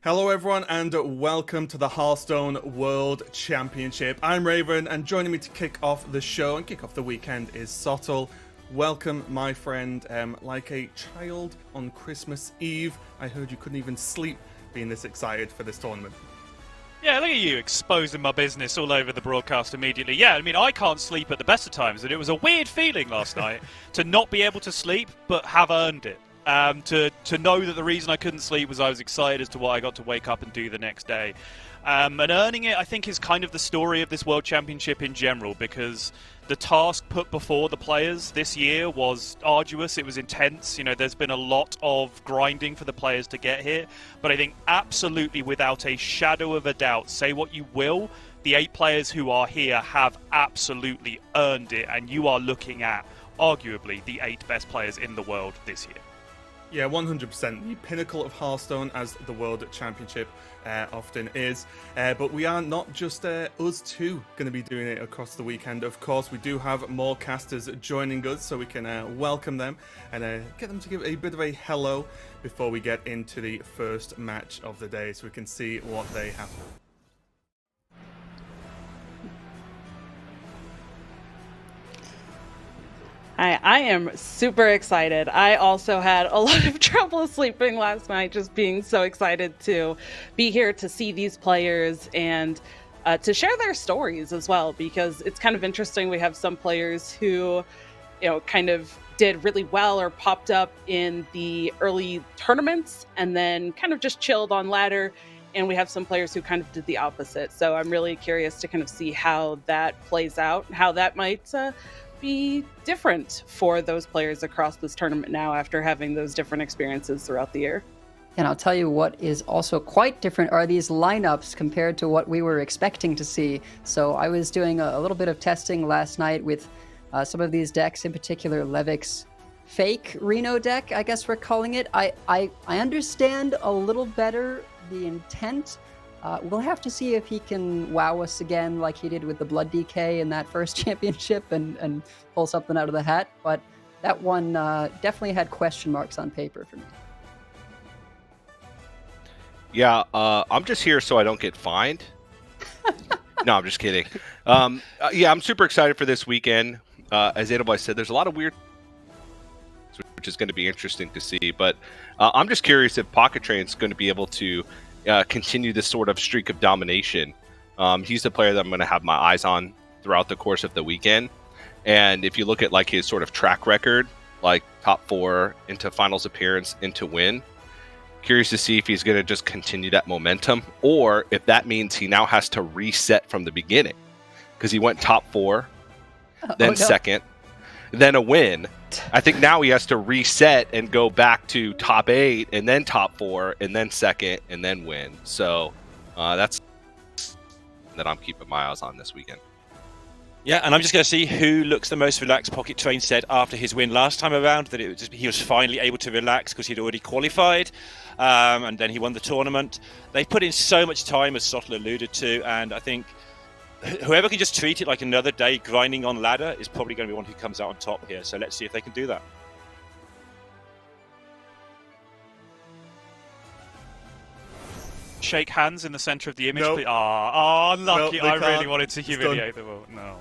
Hello everyone and welcome to the Hearthstone World Championship. I'm Raven and joining me to kick off the show and kick off the weekend is Sottle. Welcome my friend, like a child on Christmas Eve. I heard you couldn't even sleep being this excited for this tournament. Yeah, look at you exposing my business all over the broadcast immediately. Yeah, I mean, I can't sleep at the best of times, and it was a weird feeling last night to not be able to sleep, but have earned it. To know that the reason I couldn't sleep was I was excited as to what I got to wake up and do the next day. And earning it, I think, is kind of the story of this World Championship in general, because the task put before the players this year was arduous, it was intense. You know, there's been a lot of grinding for the players to get here, but I think absolutely without a shadow of a doubt, say what you will, the 8 players who are here have absolutely earned it, and you are looking at arguably the 8 best players in the world this year. Yeah, 100%. The pinnacle of Hearthstone, as the World Championship often is. But we are not just us two going to be doing it across the weekend. Of course, we do have more casters joining us, so we can welcome them and get them to give a bit of a hello before we get into the first match of the day, so we can see what they have. I am super excited. I also had a lot of trouble sleeping last night, just being so excited to be here to see these players and to share their stories as well, because it's kind of interesting. We have some players who, you know, kind of did really well or popped up in the early tournaments and then kind of just chilled on ladder. And we have some players who kind of did the opposite. So I'm really curious to kind of see how that plays out, how that might be different for those players across this tournament now after having those different experiences throughout the year. And I'll tell you what is also quite different are these lineups compared to what we were expecting to see. So I was doing a little bit of testing last night with some of these decks, in particular Levik's fake Reno deck, I guess we're calling it. I understand a little better the intent. We'll have to see if he can wow us again like he did with the Blood DK in that first championship and pull something out of the hat. But that one definitely had question marks on paper for me. Yeah, I'm just here so I don't get fined. No, I'm just kidding. Yeah, I'm super excited for this weekend. As Edelweiss said, there's a lot of weird, which is going to be interesting to see. But I'm just curious if Pocket Train's going to be able to continue this sort of streak of domination. He's the player that I'm going to have my eyes on throughout the course of the weekend. And if you look at like his sort of track record, like top 4 into finals appearance into win, curious to see if he's going to just continue that momentum or if that means he now has to reset from the beginning, because he went top 4, then second, then a win. I think now he has to reset and go back to top 8 and then top 4 and then second and then win. So that's that I'm keeping my eyes on this weekend. Yeah, and I'm just going to see who looks the most relaxed. Pocket Train said after his win last time around that he was finally able to relax because he'd already qualified, and then he won the tournament. They put in so much time, as Sottle alluded to, and I think whoever can just treat it like another day grinding on ladder is probably going to be one who comes out on top here. So let's see if they can do that. Shake hands in the center of the image. Nope. Unlucky. Nope, I really wanted to humiliate them all. No.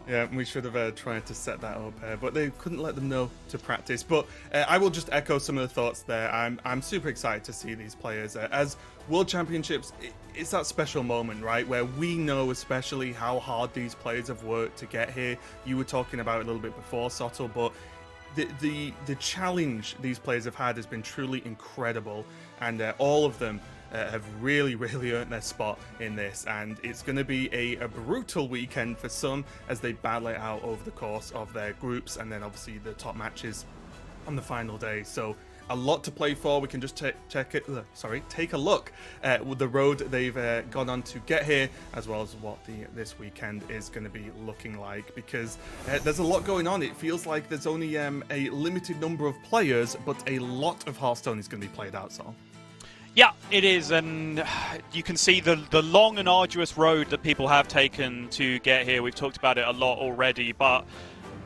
Yeah, we should have tried to set that up, but they couldn't let them know to practice. But I will just echo some of the thoughts there. I'm super excited to see these players. As World Championships, it's that special moment, right, where we know especially how hard these players have worked to get here. You were talking about it a little bit before, Sottle, but the challenge these players have had has been truly incredible, and all of them have really earned their spot in this, and it's going to be a brutal weekend for some as they battle it out over the course of their groups, and then obviously the top matches on the final day. So a lot to play for. We can just take a look at the road they've gone on to get here, as well as what this weekend is going to be looking like, because there's a lot going on. It feels like there's only a limited number of players, but a lot of Hearthstone is going to be played out, so. Yeah, it is, and you can see the long and arduous road that people have taken to get here. We've talked about it a lot already, but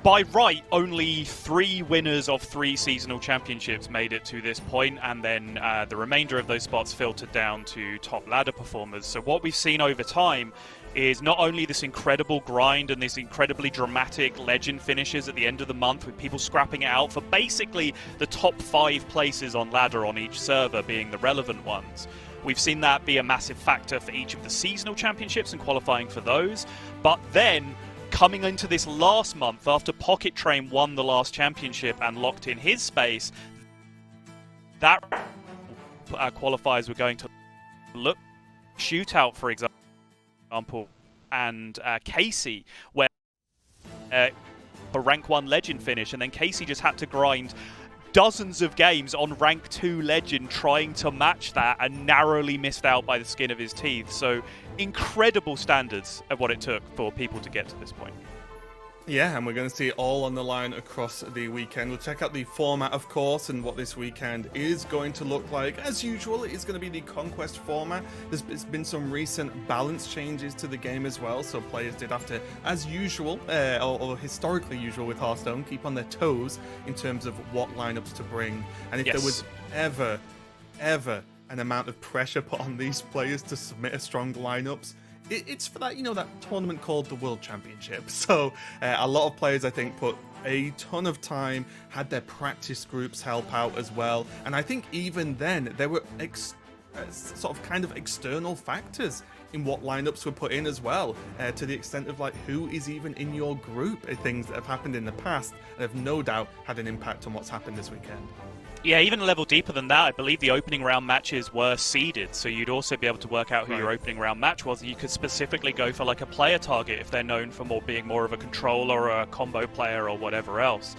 by right, only 3 winners of 3 seasonal championships made it to this point, and then the remainder of those spots filtered down to top ladder performers. So what we've seen over time is not only this incredible grind and this incredibly dramatic legend finishes at the end of the month with people scrapping it out for basically the top 5 places on ladder on each server being the relevant ones. We've seen that be a massive factor for each of the seasonal championships and qualifying for those. But then, coming into this last month, after Pocket Train won the last championship and locked in his space, that qualifiers were going to look shootout, for example, and Casey, where a rank 1 legend finish, and then Casey just had to grind dozens of games on rank 2 legend trying to match that and narrowly missed out by the skin of his teeth. So incredible standards of what it took for people to get to this point. Yeah, and we're going to see it all on the line across the weekend. We'll check out the format, of course, and what this weekend is going to look like. As usual, it is going to be the Conquest format. There's been some recent balance changes to the game as well, so players did have to, as usual, or historically usual with Hearthstone, keep on their toes in terms of what lineups to bring. And if there was ever an amount of pressure put on these players to submit a strong lineups, it's for that, that tournament called the World Championship. So a lot of players, I think, put a ton of time, had their practice groups help out as well. And I think even then, there were sort of kind of external factors in what lineups were put in as well, to the extent of like who is even in your group, things that have happened in the past and have no doubt had an impact on what's happened this weekend. Yeah, even a level deeper than that, I believe the opening round matches were seeded, so you'd also be able to work out who your opening round match was. You could specifically go for like a player target if they're known for being more of a controller or a combo player or whatever else.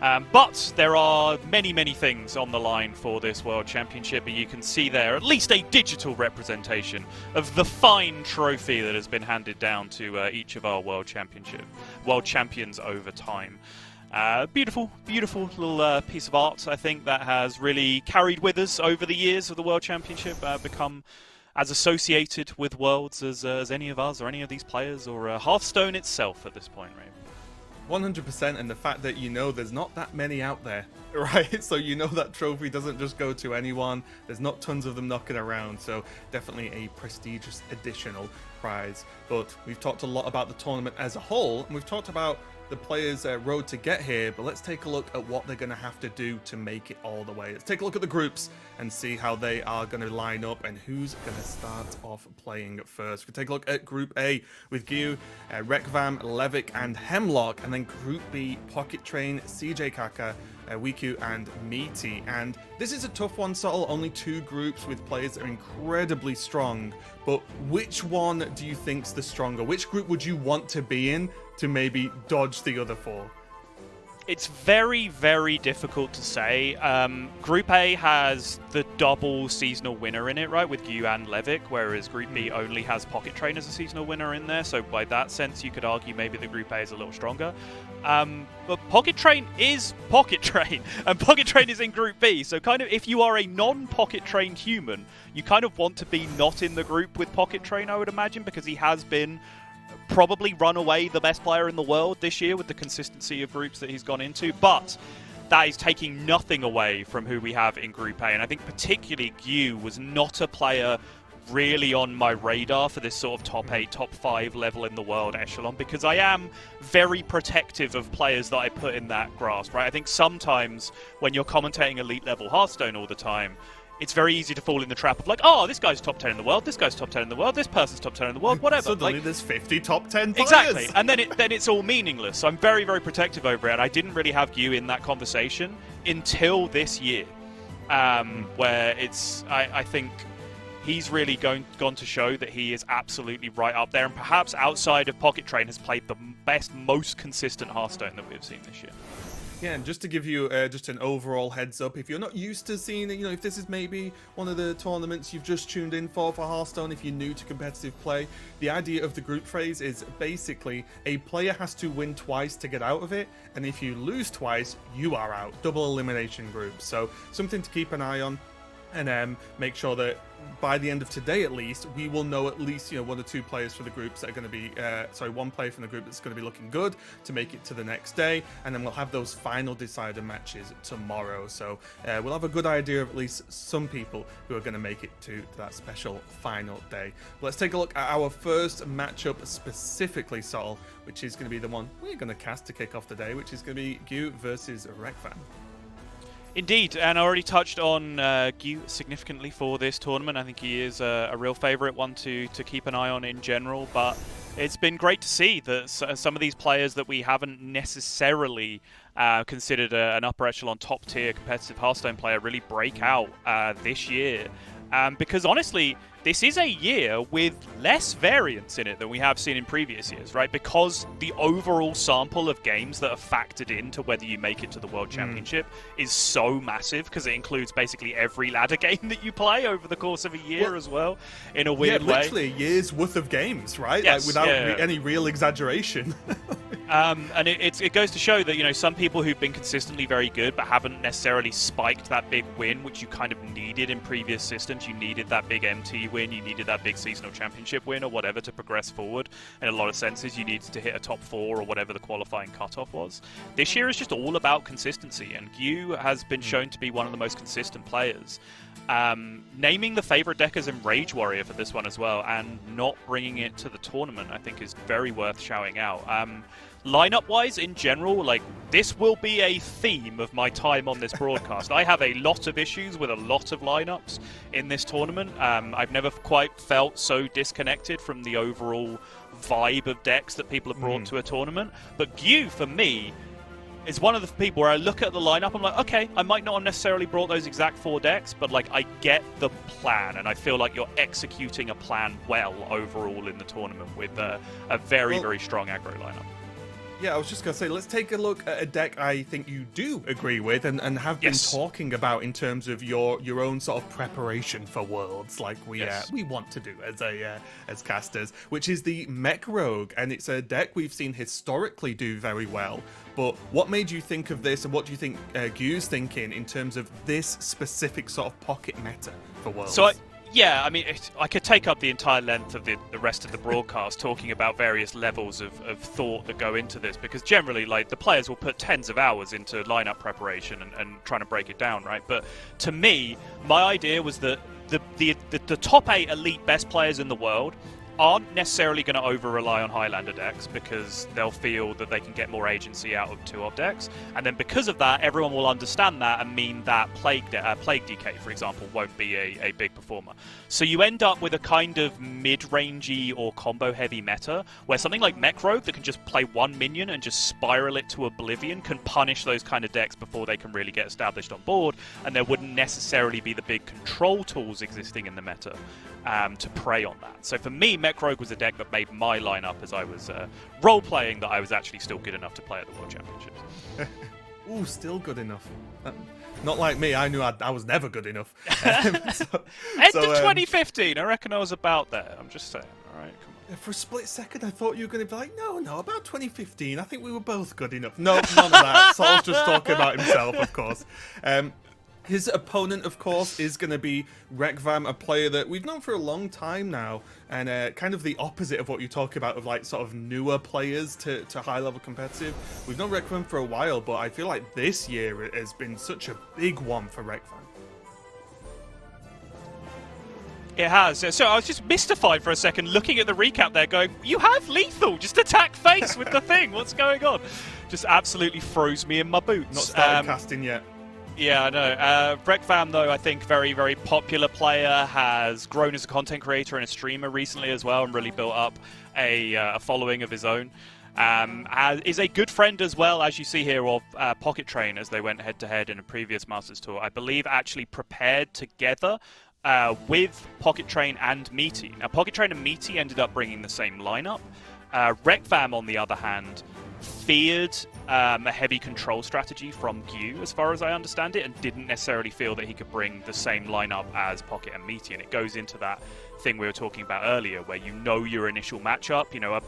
But there are many things on the line for this World Championship, and you can see there at least a digital representation of the fine trophy that has been handed down to each of our World Champions over time. Beautiful little piece of art, I think, that has really carried with us over the years of the World Championship, become as associated with Worlds as any of us or any of these players or Hearthstone itself at this point, right? 100%, and the fact that there's not that many out there, right? So that trophy doesn't just go to anyone. There's not tons of them knocking around, so definitely a prestigious additional prize. But we've talked a lot about the tournament as a whole, and we've talked about the players' road to get here, but let's take a look at what they're going to have to do to make it all the way. Let's take a look at the groups and see how they are going to line up and who's going to start off playing first. We take a look at Group A with Gyu, Reqvam, Levick, and Hemlock, and then Group B, Pocket Train, CJ Kaka, Wiku, and Meaty. And this is a tough one, Subtle. Only 2 groups with players that are incredibly strong, but which one do you think's the stronger? Which group would you want to be in to maybe dodge the other 4? It's very difficult to say. Group A has the double seasonal winner in it, right, with Gyu and Levick, whereas Group B only has Pocket Train as a seasonal winner in there, so by that sense you could argue maybe the Group A is a little stronger. But Pocket Train is Pocket Train, and Pocket Train is in Group B, so kind of if you are a non-Pocket Train human, you kind of want to be not in the group with Pocket Train, I would imagine, because he has been probably run away the best player in the world this year with the consistency of groups that he's gone into, but that is taking nothing away from who we have in Group A, and I think particularly Gyu was not a player really on my radar for this sort of top 8, top 5 level in the world echelon, because I am very protective of players that I put in that grasp, right? I think sometimes when you're commentating elite level Hearthstone all the time, it's very easy to fall in the trap of like, oh, this guy's top 10 in the world, this guy's top 10 in the world, this person's top 10 in the world, whatever. Suddenly there's 50 top 10 players. Exactly, and then it's all meaningless. So I'm very protective over it, and I didn't really have Gyu in that conversation until this year, where I think he's really gone to show that he is absolutely right up there, and perhaps outside of Pocket Train has played the best, most consistent Hearthstone that we've seen this year. Yeah, and just to give you just an overall heads up, if you're not used to seeing it, if this is maybe one of the tournaments you've just tuned in for Hearthstone, if you're new to competitive play, the idea of the group phase is basically a player has to win twice to get out of it, and if you lose twice, you are out. Double elimination group. So something to keep an eye on. And make sure that by the end of today, at least, we will know at least, you know, 1 or 2 players for the groups that are going to be, one player from the group that's going to be looking good to make it to the next day, and then we'll have those final decider matches tomorrow. So we'll have a good idea of at least some people who are going to make it to that special final day. Let's take a look at our first matchup specifically, Sol, which is going to be the one we're going to cast to kick off the day, which is going to be Gu versus Reqvam. Indeed, and I already touched on Gu significantly for this tournament. I think he is a real favourite, one to keep an eye on in general, but it's been great to see that some of these players that we haven't necessarily considered an upper echelon top tier competitive Hearthstone player really break out this year. Because honestly, this is a year with less variance in it than we have seen in previous years, right? Because the overall sample of games that are factored into whether you make it to the World Championship is so massive, because it includes basically every ladder game that you play over the course of a year as well, in a weird way. Literally a year's worth of games, right? Yes, like, without any real exaggeration. And it goes to show that, you know, some people who've been consistently very good but haven't necessarily spiked that big win, which you kind of needed in previous systems. You needed that big MT win, you needed that big seasonal championship win or whatever to progress forward. In a lot of senses, you needed to hit a top 4 or whatever the qualifying cutoff was. This year is just all about consistency, and Gu has been shown to be one of the most consistent players. Naming the favorite deck as Enrage Warrior for this one as well, and not bringing it to the tournament, I think is very worth shouting out. Lineup-wise, in general, like, this will be a theme of my time on this broadcast. I have a lot of issues with a lot of lineups in this tournament. I've never quite felt so disconnected from the overall vibe of decks that people have brought to a tournament. But Gu, for me, is one of the people where I look at the lineup, I'm like, okay, I might not have necessarily brought those exact 4 decks, but like, I get the plan, and I feel like you're executing a plan well overall in the tournament with a very, very strong aggro lineup. Yeah, I was just going to say, let's take a look at a deck I think you do agree with and have been talking about in terms of your own sort of preparation for Worlds, like we want to do as casters, which is the Mech Rogue. And it's a deck we've seen historically do very well. But what made you think of this, and what do you think Gu's thinking in terms of this specific sort of pocket meta for Worlds? Yeah, I mean, I could take up the entire length of the rest of the broadcast talking about various levels of thought that go into this, because generally, like, the players will put tens of hours into lineup preparation and trying to break it down, right? But to me, my idea was that the top 8 elite best players in the world aren't necessarily going to over-rely on Highlander decks, because they'll feel that they can get more agency out of 2-of decks. And then because of that, everyone will understand that and mean that Plague DK, for example, won't be a big performer. So you end up with a kind of mid-rangey or combo-heavy meta, where something like Mech Rogue that can just play 1 minion and just spiral it to oblivion can punish those kind of decks before they can really get established on board, and there wouldn't necessarily be the big control tools existing in the meta to prey on that. So for me, Mech Rogue was a deck that made my lineup as I was role-playing that I was actually still good enough to play at the World Championships. Ooh, still good enough. Not like me, I knew I was never good enough. End of 2015, I reckon I was about there. I'm just saying, alright, come on. For a split second, I thought you were going to be like, no, about 2015, I think we were both good enough. No, none of that. Saul's just talking about himself, of course. His opponent, of course, is going to be Reqvam, a player that we've known for a long time now, and kind of the opposite of what you talk about of, like, sort of newer players to high-level competitive. We've known Reqvam for a while, but I feel like this year has been such a big one for Reqvam. It has. So I was just mystified for a second looking at the recap there going, you have lethal, just attack face with the thing, what's going on? Just absolutely froze me in my boots. Not started casting yet. Yeah, I know. Reqvam, though, I think very, very popular player, has grown as a content creator and a streamer recently as well, and really built up a following of his own. Is a good friend as well, as you see here, of Pocket Train, as they went head-to-head in a previous Masters Tour. I believe actually prepared together with Pocket Train and Meaty. Now, Pocket Train and Meaty ended up bringing the same lineup. Reqvam, on the other hand, feared a heavy control strategy from Gu, as far as I understand it, and didn't necessarily feel that he could bring the same lineup as Pocket and Meaty. And it goes into that thing we were talking about earlier, where you know your initial matchup. You know,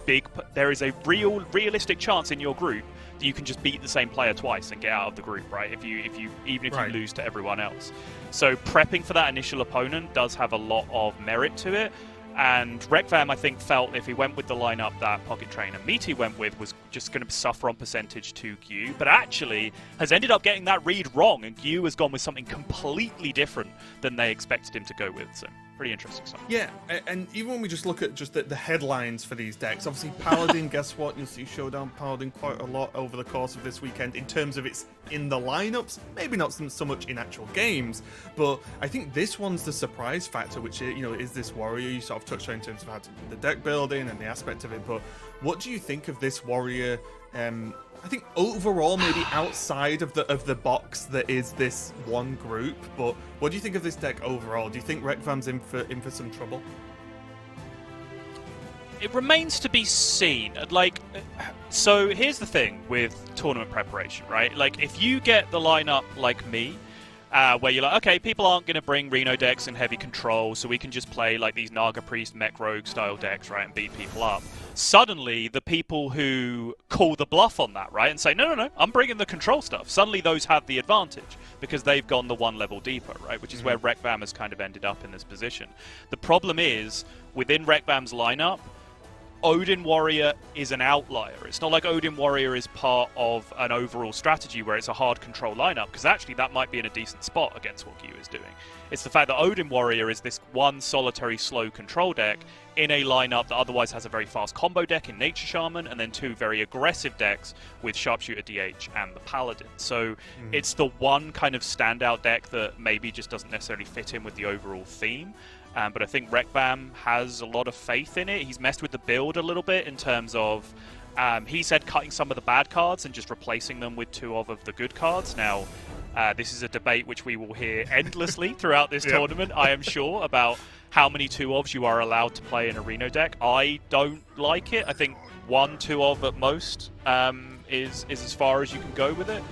there is a realistic chance in your group you can just beat the same player twice and get out of the group, right? Even if Right. you lose to everyone else. So prepping for that initial opponent does have a lot of merit to it. And Reqvam, I think, felt if he went with the lineup that Pocket Train and Meaty went with, was just going to suffer on percentage to Gyu, but actually has ended up getting that read wrong, and Gyu has gone with something completely different than they expected him to go with. So pretty interesting stuff. Yeah, and even when we just look at just the headlines for these decks, obviously Paladin, guess what? You'll see Showdown Paladin quite a lot over the course of this weekend in terms of its in the lineups, maybe not so much in actual games, but I think this one's the surprise factor, which is this warrior. You sort of touched on in terms of how the deck building and the aspect of it, but what do you think of this warrior? I think overall, maybe outside of the box that is this one group, but what do you think of this deck overall? Do you think Reqvam's in for some trouble? It remains to be seen. Like, so here's the thing with tournament preparation, right? Like, if you get the lineup like me, where you're like, okay, people aren't going to bring Reno decks and heavy control, so we can just play like these Naga Priest, Mech Rogue style decks, right, and beat people up. Suddenly, the people who call the bluff on that, right, and say, no, I'm bringing the control stuff, suddenly those have the advantage because they've gone the one level deeper, right, which is where Reqvam has kind of ended up in this position. The problem is, within Reqvam's lineup, Odin Warrior is an outlier. It's not like Odin Warrior is part of an overall strategy where it's a hard control lineup, because actually that might be in a decent spot against what Gyu is doing. It's the fact that Odin Warrior is this one solitary slow control deck in a lineup that otherwise has a very fast combo deck in Nature Shaman, and then two very aggressive decks with Sharpshooter DH and the Paladin. So it's the one kind of standout deck that maybe just doesn't necessarily fit in with the overall theme. But I think Reqvam has a lot of faith in it. He's messed with the build a little bit in terms of, he said cutting some of the bad cards and just replacing them with two of the good cards. Now, this is a debate which we will hear endlessly throughout this tournament, I am sure, about how many 2-ofs you are allowed to play in a Reno deck. I don't like it. I think 1 2-of at most is as far as you can go with it.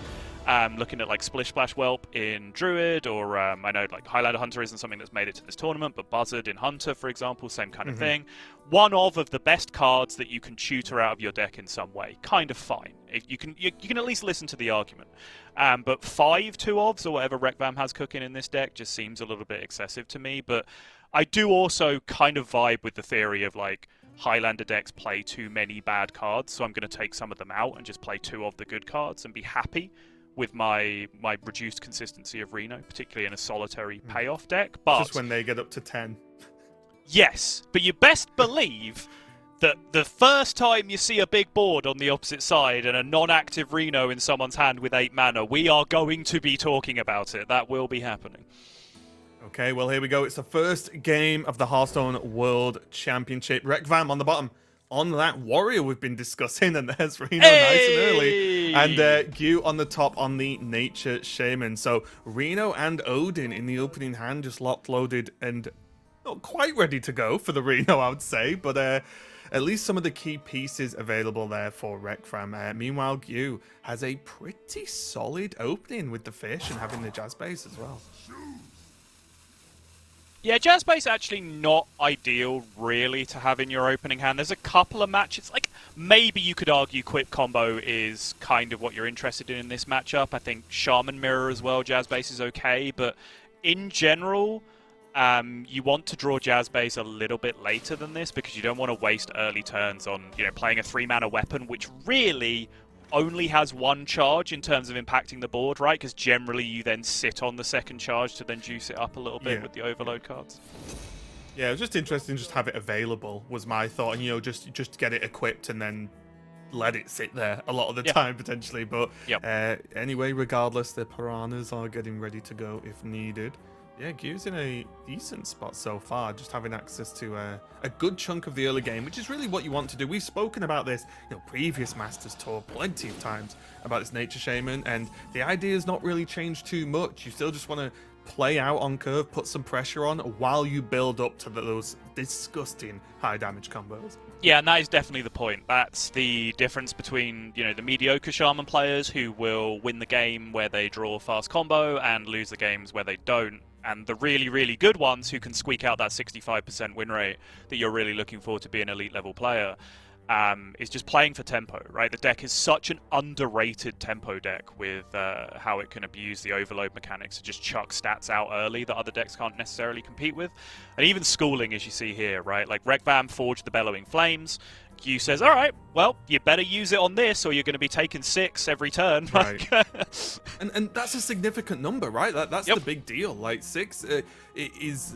Looking at like Splish Splash Whelp in Druid, or I know like Highlander Hunter isn't something that's made it to this tournament, but Buzzard in Hunter, for example, same kind of thing. One of the best cards that you can tutor out of your deck in some way, kind of fine. If you can at least listen to the argument. But 5 2-ofs or whatever Reqvam has cooking in this deck just seems a little bit excessive to me. But I do also kind of vibe with the theory of like Highlander decks play too many bad cards, so I'm going to take some of them out and just play 2 of the good cards and be happy with my reduced consistency of Reno, particularly in a solitary payoff deck. But just when they get up to 10. Yes, but you best believe that the first time you see a big board on the opposite side and a non-active Reno in someone's hand with 8 mana, we are going to be talking about it. That will be happening. Okay, well, here we go. It's the first game of the Hearthstone World Championship. Reqvam on the bottom. On that warrior we've been discussing, and there's Reno nice and early. And Gyu on the top on the Nature Shaman. So Reno and Odin in the opening hand, just locked, loaded, and not quite ready to go for the Reno, I would say. But at least some of the key pieces available there for Reqvam. Meanwhile, Gyu has a pretty solid opening with the fish and having the Jazz base as well. Yeah, Jazz Base actually not ideal, really, to have in your opening hand. There's a couple of matches, like, maybe you could argue Quip Combo is kind of what you're interested in this matchup. I think Shaman Mirror as well, Jazz Base is okay, but in general, you want to draw Jazz Base a little bit later than this, because you don't want to waste early turns on, playing a 3-mana weapon, which really only has 1 charge in terms of impacting the board, right? Because generally you then sit on the second charge to then juice it up a little bit with the overload cards. Yeah, it was just interesting just to have it available, was my thought. And, just get it equipped and then let it sit there a lot of the time, potentially. But anyway, regardless, the Piranhas are getting ready to go if needed. Yeah, Gyu's in a decent spot so far, just having access to a good chunk of the early game, which is really what you want to do. We've spoken about this, previous Masters Tour plenty of times about this Nature Shaman, and the idea has not really changed too much. You still just want to play out on curve, put some pressure on while you build up to those disgusting high damage combos. Yeah, and that is definitely the point. That's the difference between, the mediocre Shaman players who will win the game where they draw a fast combo and lose the games where they don't, and the really, really good ones who can squeak out that 65% win rate that you're really looking for to be an elite level player. is just playing for tempo, right? The deck is such an underrated tempo deck with how it can abuse the overload mechanics to just chuck stats out early that other decks can't necessarily compete with. And even schooling, as you see here, right? Like Reqvam forged the Bellowing Flames. Q says, all right, well, you better use it on this or you're going to be taking 6 every turn. Right. and that's a significant number, right? That's the big deal. Like 6 is,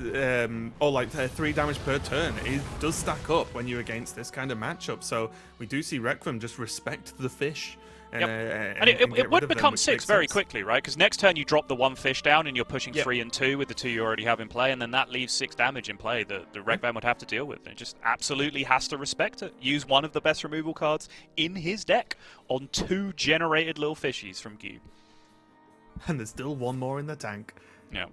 or like 3 damage per turn. It does stack up when you're against this kind of matchup. So we do see Reqvam just respect the fish. And, and it would become 6 very quickly, right? Because next turn you drop the 1 fish down and you're pushing 3 and 2 with the 2 you already have in play, and then that leaves 6 damage in play that the Reqvam would have to deal with. And it just absolutely has to respect it. Use one of the best removal cards in his deck on 2 generated little fishies from Gyu. And there's still 1 more in the tank. Yeah.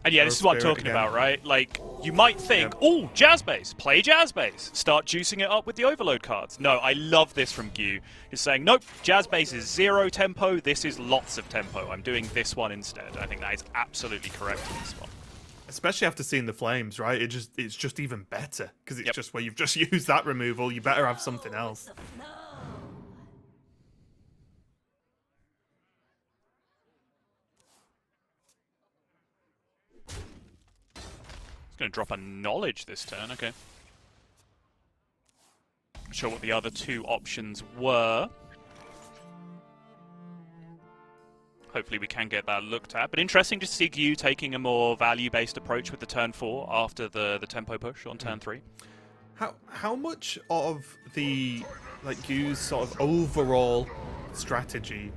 And yeah, this is what I'm talking about, right? Like, you might think, oh, Jazz Base, play Jazz Base. Start juicing it up with the Overload cards. No, I love this from Gyu. He's saying, nope, Jazz Base is 0 tempo, this is lots of tempo. I'm doing this one instead. I think that is absolutely correct in this one. Especially after seeing the flames, right? It's just even better, because it's just where you've just used that removal, you better have something else. It's going to drop a knowledge this turn, okay. Not sure what the other 2 options were. Hopefully we can get that looked at. But interesting to see Gyu taking a more value-based approach with the turn 4 after the tempo push on turn 3. How much of the Gyu's sort of overall strategy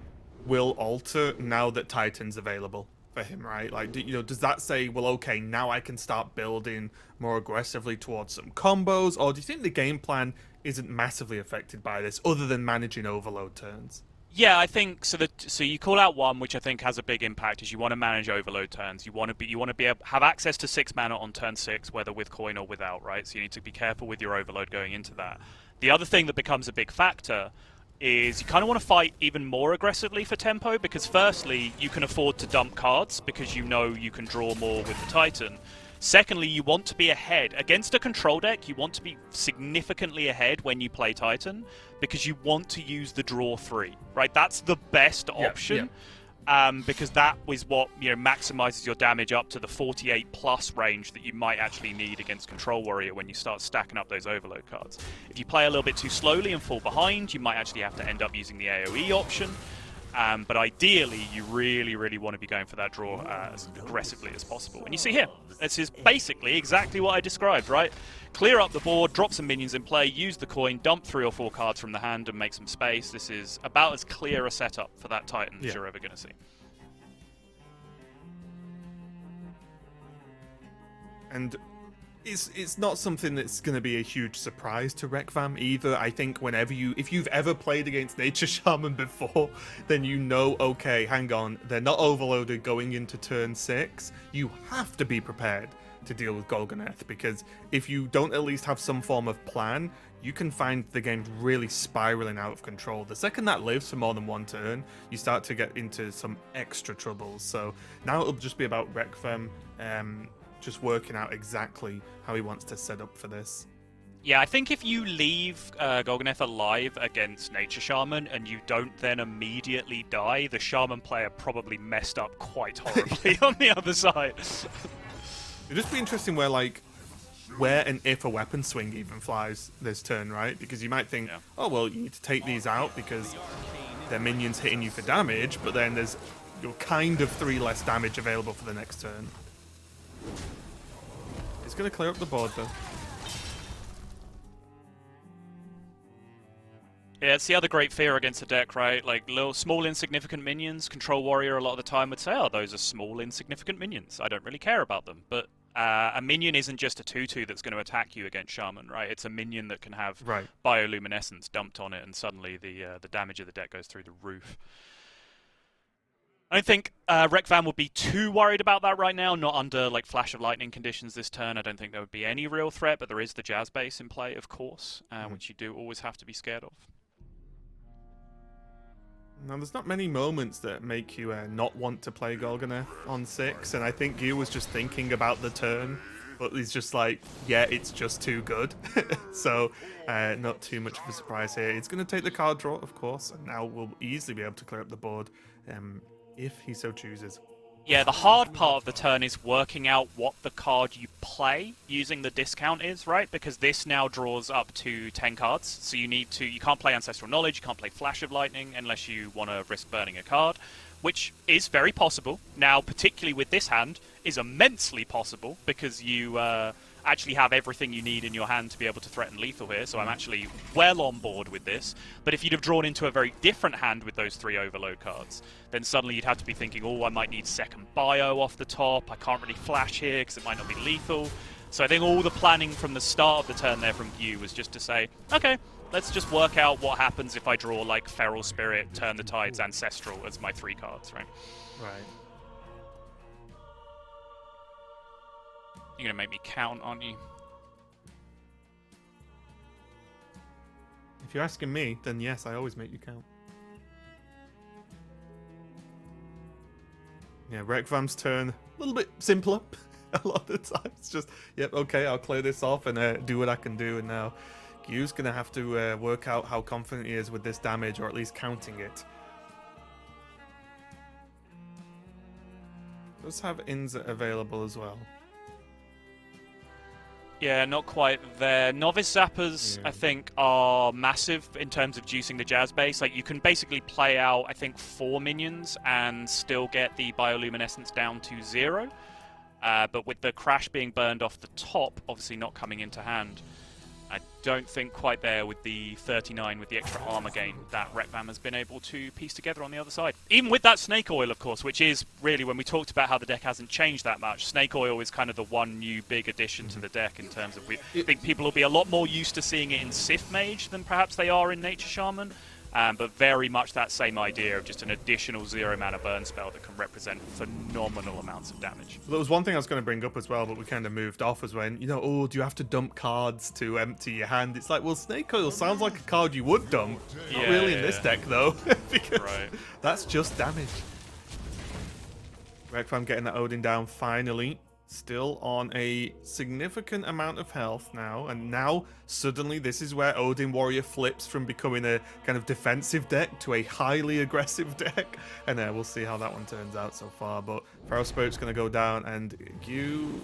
will alter now that Titan's available for him, right? Like, does that say, well, okay, now I can start building more aggressively towards some combos, or do you think the game plan isn't massively affected by this, other than managing overload turns? Yeah, I think so. So you call out one, which I think has a big impact, is you want to manage overload turns. You want to be able have access to 6 mana on turn 6, whether with coin or without, right? So you need to be careful with your overload going into that. The other thing that becomes a big factor is you kind of want to fight even more aggressively for tempo, because firstly, you can afford to dump cards because you know you can draw more with the Titan. Secondly, you want to be ahead. Against a control deck, you want to be significantly ahead when you play Titan, because you want to use the draw 3, right? That's the best option, because that is what maximizes your damage up to the 48 plus range that you might actually need against Control Warrior when you start stacking up those overload cards. If you play a little bit too slowly and fall behind, you might actually have to end up using the AoE option. But ideally, you really want to be going for that draw as aggressively as possible. And you see here, this is basically exactly what I described, right? Clear up the board, drop some minions in play, use the coin, dump 3 or 4 cards from the hand and make some space. This is about as clear a setup for that Titan as you're ever going to see. And it's not something that's going to be a huge surprise to Reqvam either. I think if you've ever played against Nature Shaman before, then okay, hang on, they're not overloaded going into turn 6. You have to be prepared to deal with Golganeth, because if you don't at least have some form of plan, you can find the game really spiraling out of control. The second that lives for more than 1 turn, you start to get into some extra troubles. So now it'll just be about Reqvam just working out exactly how he wants to set up for this. Yeah, I think if you leave Golganeth alive against Nature Shaman and you don't then immediately die, the Shaman player probably messed up quite horribly on the other side. It'd just be interesting where and if a weapon swing even flies this turn, right? Because you might think, oh, well, you need to take these out because they're minions hitting you for damage, but then there's kind of 3 less damage available for the next turn. It's going to clear up the board, though. Yeah, it's the other great fear against the deck, right? Like, little, small, insignificant minions. Control Warrior a lot of the time would say, oh, those are small, insignificant minions. I don't really care about them. But a minion isn't just a 2/2 that's going to attack you against Shaman, right? It's a minion that can have bioluminescence dumped on it, and suddenly the damage of the deck goes through the roof. I don't think Reqvam would be too worried about that right now, not under Flash of Lightning conditions this turn. I don't think there would be any real threat, but there is the Jazz Base in play, of course, which you do always have to be scared of. Now, there's not many moments that make you not want to play Golganeth on 6, and I think Gyu was just thinking about the turn but he's just like, yeah, it's just too good. So not too much of a surprise here. It's going to take the card draw, of course, and now we'll easily be able to clear up the board if he so chooses. Yeah, the hard part of the turn is working out what the card you play using the discount is, right? Because this now draws up to 10 cards, so you can't play Ancestral Knowledge, you can't play Flash of Lightning unless you want to risk burning a card, which is very possible. Now, particularly with this hand, is immensely possible because you actually have everything you need in your hand to be able to threaten lethal here, so I'm actually well on board with this. But if you'd have drawn into a very different hand with those 3 overload cards, then suddenly you'd have to be thinking, oh, I might need second bio off the top, I can't really flash here because it might not be lethal. So I think all the planning from the start of the turn there from Yu was just to say, okay, let's just work out what happens if I draw like Feral Spirit, Turn the Tides, Ancestral as my 3 cards, right? Right. You're going to make me count, aren't you? If you're asking me, then yes, I always make you count. Yeah, Reqvam's turn, a little bit simpler a lot of the time. It's just, yep, okay, I'll clear this off and do what I can do. And now Yu's going to have to work out how confident he is with this damage, or at least counting it. Does have Inza available as well. Yeah, not quite there. Novice Zappers, Yeah. I think, are massive in terms of juicing the Jazz base. Like, you can basically play out, I think, 4 minions and still get the Bioluminescence down to 0. But with the Crash being burned off the top, obviously not coming into hand, I don't think quite there with the 39 with the extra armor gain that Reqvam has been able to piece together on the other side. Even with that Snake Oil, of course, which is really, when we talked about how the deck hasn't changed that much, Snake Oil is kind of the one new big addition to the deck in terms of, I think people will be a lot more used to seeing it in Sith Mage than perhaps they are in Nature Shaman. But very much that same idea of just an additional 0 mana burn spell that can represent phenomenal amounts of damage. There was one thing I was going to bring up as well, but we kind of moved off, as when, you know, oh, do you have to dump cards to empty your hand? It's like, well, Snake Oil sounds like a card you would dump. Not really in this deck, though, because that's just damage. Reqvam getting that Odin down finally. Still on a significant amount of health now, and now suddenly this is where Odin Warrior flips from becoming a kind of defensive deck to a highly aggressive deck, and we'll see how that one turns out so far. But Feral Spirit's going to go down, and you...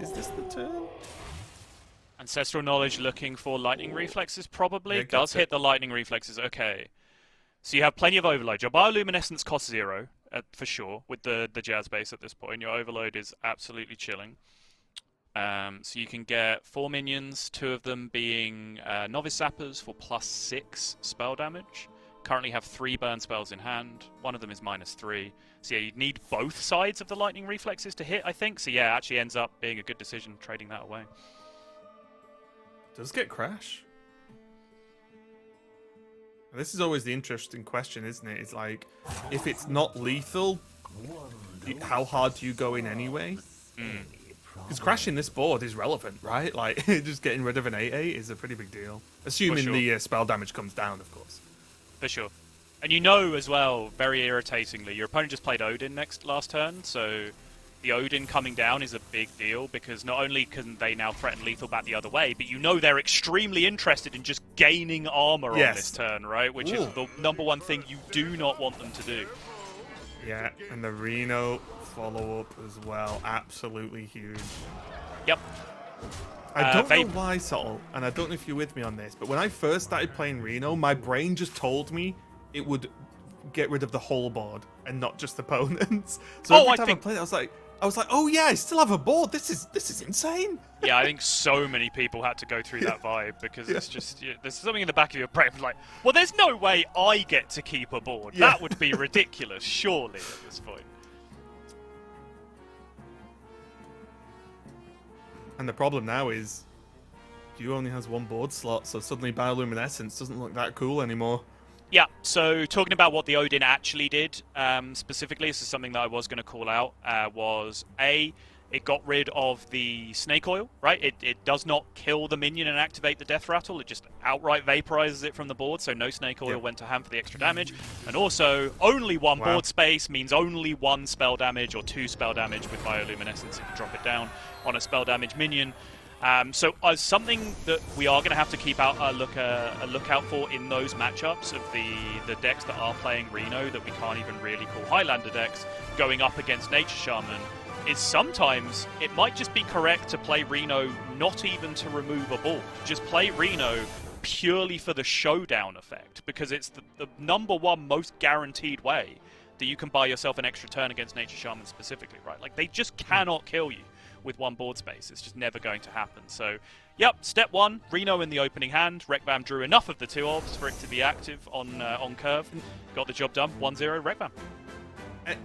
Is this the turn? Ancestral Knowledge looking for Lightning Reflexes, probably. Yeah, Does hit the Lightning Reflexes, okay. So you have plenty of Overload. Your Bioluminescence costs 0. For sure, with the Jazz base at this point. Your Overload is absolutely chilling. So you can get 4 minions, 2 of them being Novice Zappers for +6 spell damage. Currently have 3 burn spells in hand. One of them is -3. So yeah, you'd need both sides of the Lightning Reflexes to hit, I think. So yeah, it actually ends up being a good decision trading that away. Does get Crash? This is always the interesting question, isn't it? It's like, if it's not lethal, how hard do you go in anyway? Because crashing this board is relevant, right? Like, just getting rid of an 8/8 is a pretty big deal. Assuming the spell damage comes down, of course. For sure. And you know as well, very irritatingly, your opponent just played Odin last turn, so the Odin coming down is a big deal, because not only can they now threaten lethal back the other way, but you know they're extremely interested in just gaining armor on this turn, right? Which is the #1 thing you do not want them to do. Yeah, and the Reno follow-up as well. Absolutely huge. Yep. I don't know why, Sol, and I don't know if you're with me on this, but when I first started playing Reno, my brain just told me it would get rid of the whole board and not just opponents. So every time I played it, I was like, oh yeah, I still have a board. This is insane. Yeah, I think so many people had to go through that vibe, because it's just, there's something in the back of your brain like, well, there's no way I get to keep a board. That would be ridiculous, surely, at this point. And the problem now is, Yu only has 1 board slot, so suddenly Bioluminescence doesn't look that cool anymore. Yeah, so talking about what the Odin actually did, specifically, this is something that I was going to call out, was A, It got rid of the Snake Oil, right? It does not kill the minion and activate the Death Rattle. It just outright vaporizes it from the board, so no Snake Oil went to ham for the extra damage. And also, only one board space means only one spell damage or 2 spell damage with Bioluminescence if you drop it down on a spell damage minion. So as something that we are going to have to keep a lookout for in those matchups of the decks that are playing Reno that we can't even really call Highlander decks going up against Nature Shaman, is sometimes it might just be correct to play Reno not even to remove a board. Just play Reno purely for the showdown effect, because it's the number one most guaranteed way that you can buy yourself an extra turn against Nature Shaman specifically, right? Like, they just cannot kill you with one board space. It's just never going to happen. So, yep, step 1, Reno in the opening hand. Reqvam drew enough of the 2 orbs for it to be active on curve. Got the job done. 1-0 Reqvam.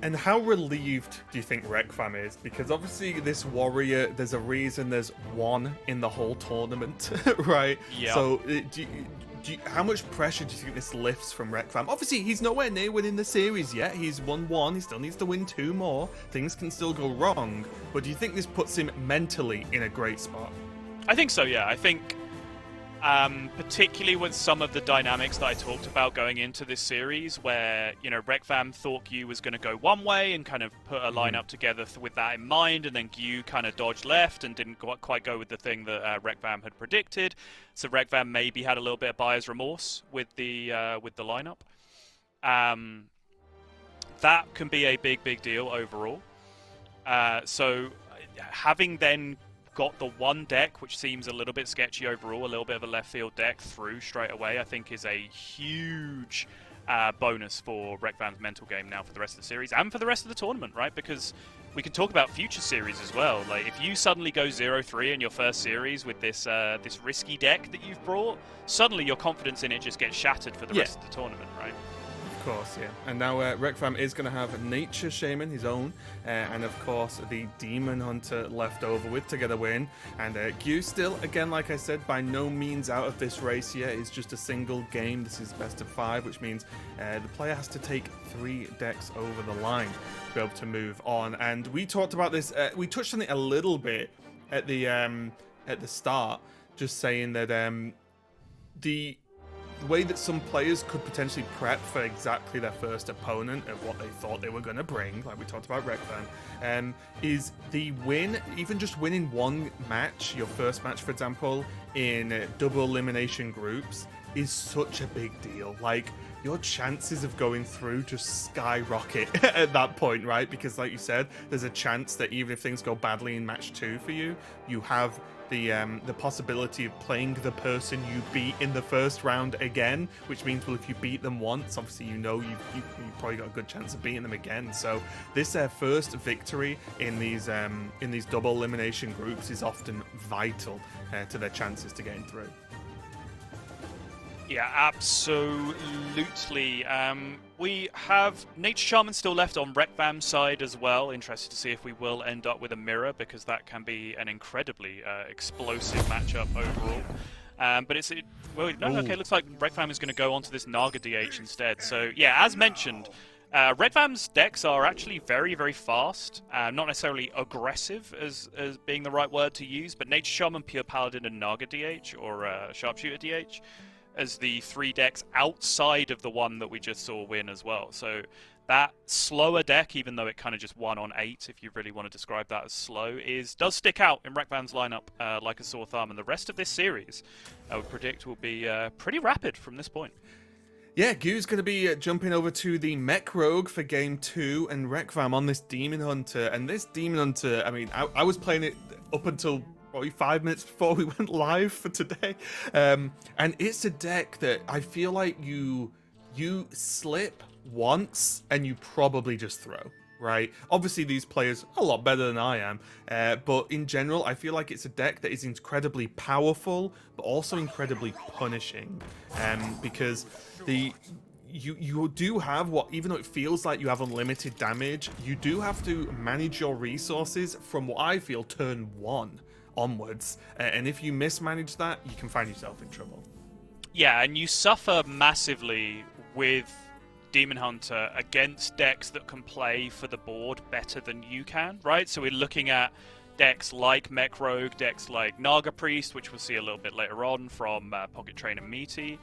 And how relieved do you think Reqvam is? Because obviously this warrior, there's a reason there's 1 in the whole tournament, right? Yeah. So how much pressure do you think this lifts from Reqvam? Obviously, he's nowhere near winning the series yet. He's won 1. He still needs to win 2 more. Things can still go wrong. But do you think this puts him mentally in a great spot? I think so, yeah. I think particularly with some of the dynamics that I talked about going into this series, where, you know, Reqvam thought Gyu was going to go one way and kind of put a lineup together with that in mind, and then Gyu kind of dodged left and didn't quite go with the thing that Reqvam had predicted. So Reqvam maybe had a little bit of buyer's remorse with the lineup. That can be a big deal overall. So having then got the one deck, which seems a little bit sketchy overall, a little bit of a left field deck through straight away, I think is a huge bonus for Reqvam's mental game now for the rest of the series and for the rest of the tournament, right? Because we can talk about future series as well. Like, if you suddenly go 0-3 in your first series with this this risky deck that you've brought, suddenly your confidence in it just gets shattered for the rest of the tournament, right? Of course, yeah. And now Reqvam is going to have Nature Shaman, his own, and of course the Demon Hunter left over with to get a win. And Gyu still, again, like I said, by no means out of this race yet. It's just a single game. This is best of 5, which means the player has to take 3 decks over the line to be able to move on. And we talked about this. We touched on it a little bit at the start, just saying that the way that some players could potentially prep for exactly their first opponent of what they thought they were going to bring, like we talked about Reqvam, is the win, even just winning one match, your first match, for example, in double elimination groups, is such a big deal. Like, your chances of going through just skyrocket at that point, right? Because like you said, there's a chance that even if things go badly in match 2 for you, you have the possibility of playing the person you beat in the first round again, which means, well, if you beat them once, obviously you know you've probably got a good chance of beating them again. So this first victory in these double elimination groups is often vital to their chances to getting through. Yeah, absolutely. We have Nature Shaman still left on Reqvam's side as well. Interested to see if we will end up with a mirror, because that can be an incredibly explosive matchup overall. But okay, looks like Reqvam is going to go onto this Naga DH instead. So yeah, as mentioned, Reqvam's decks are actually very, very fast. Not necessarily aggressive as being the right word to use, but Nature Shaman, Pure Paladin, and Naga DH, or Sharpshooter DH, as the 3 decks outside of the one that we just saw win as well. So that slower deck, even though it kind of just won on 8, if you really want to describe that as slow, does stick out in Reqvam's lineup like a sore thumb. And the rest of this series, I would predict, will be pretty rapid from this point. Yeah, Gyu's going to be jumping over to the Mech Rogue for Game 2, and Reqvam on this Demon Hunter. And this Demon Hunter, I mean, I was playing it up until probably 5 minutes before we went live for today. And it's a deck that I feel like you slip once and you probably just throw, right? Obviously, these players are a lot better than I am, but in general, I feel like it's a deck that is incredibly powerful, but also incredibly punishing, because you do have even though it feels like you have unlimited damage, you do have to manage your resources from what I feel turn 1 onwards, and if you mismanage that, you can find yourself in trouble. Yeah, and you suffer massively with Demon Hunter against decks that can play for the board better than you can, right? So we're looking at decks like Mech Rogue, decks like Naga Priest, which we'll see a little bit later on from Pocket Train and Meaty.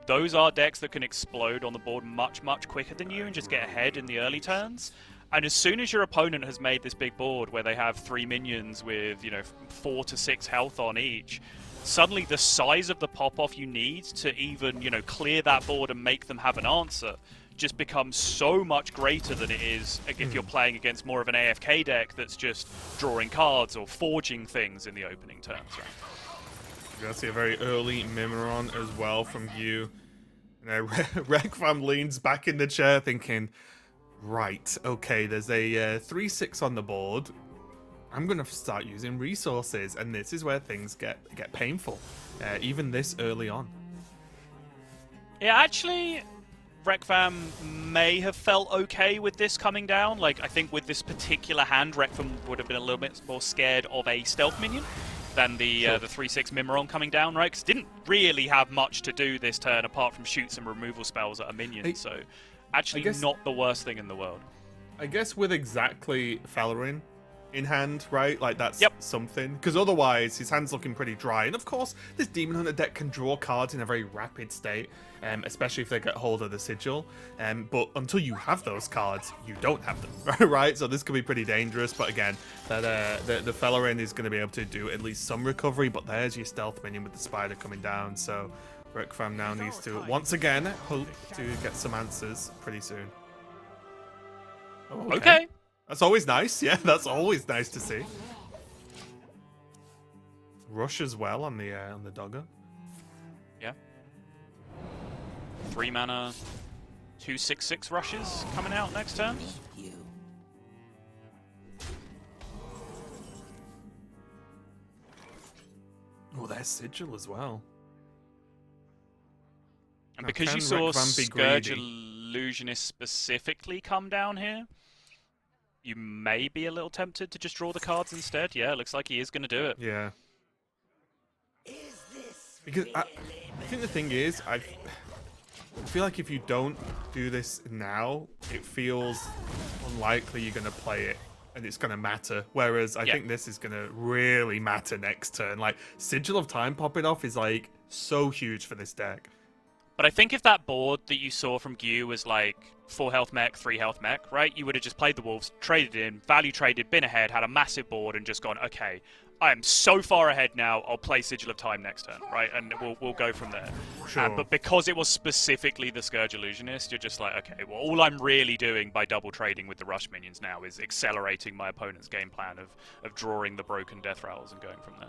Those are decks that can explode on the board much, much quicker than you and just get ahead in the early turns. And as soon as your opponent has made this big board where they have 3 minions with, 4 to 6 health on each, suddenly the size of the pop-off you need to even, clear that board and make them have an answer just becomes so much greater than it is if you're playing against more of an AFK deck that's just drawing cards or forging things in the opening turns. Right? You're gonna see a very early Mimiron as well from you. Reqvam leans back in the chair thinking, right, okay, there's a 3/6 on the board. I'm gonna start using resources, and this is where things get painful, even this early on. Yeah, actually, Reqvam may have felt okay with this coming down. Like, I think with this particular hand, Reqvam would have been a little bit more scared of a stealth minion than the 3/6 Mimiron coming down, right? Because it didn't really have much to do this turn apart from shoot some removal spells at a minion, so actually not the worst thing in the world. I guess with exactly Falarin in hand, right? Like, that's something. Because otherwise, his hand's looking pretty dry. And of course, this Demon Hunter deck can draw cards in a very rapid state, especially if they get hold of the Sigil. But until you have those cards, you don't have them, right? So this could be pretty dangerous. But again, that the Falarin is going to be able to do at least some recovery. But there's your stealth minion with the spider coming down. So Reqvam now needs to, once again, hope to get some answers pretty soon. Oh, okay. That's always nice. Yeah, that's always nice to see. Rush as well on the Dogger. Yeah. 3 mana, 2/6/6 rushes coming out next turn. Oh, there's Sigil as well. And Now, because can you saw Reqvam be Scourge greedy? Illusionist specifically come down here, you may be a little tempted to just draw the cards instead. Yeah, it looks like he is going to do it. Yeah. Because I think the thing is, I feel like if you don't do this now, it feels unlikely you're going to play it and it's going to matter. Whereas I think this is going to really matter next turn. Like, Sigil of Time popping off is like so huge for this deck. But I think if that board that you saw from Gyu was like 4 health mech, 3 health mech, right? You would have just played the Wolves, traded in, value traded, been ahead, had a massive board, and just gone, okay, I am so far ahead now, I'll play Sigil of Time next turn, right? And we'll go from there. Sure. But because it was specifically the Scourge Illusionist, you're just like, okay, well, all I'm really doing by double trading with the Rush minions now is accelerating my opponent's game plan of drawing the broken Death Rattles and going from there.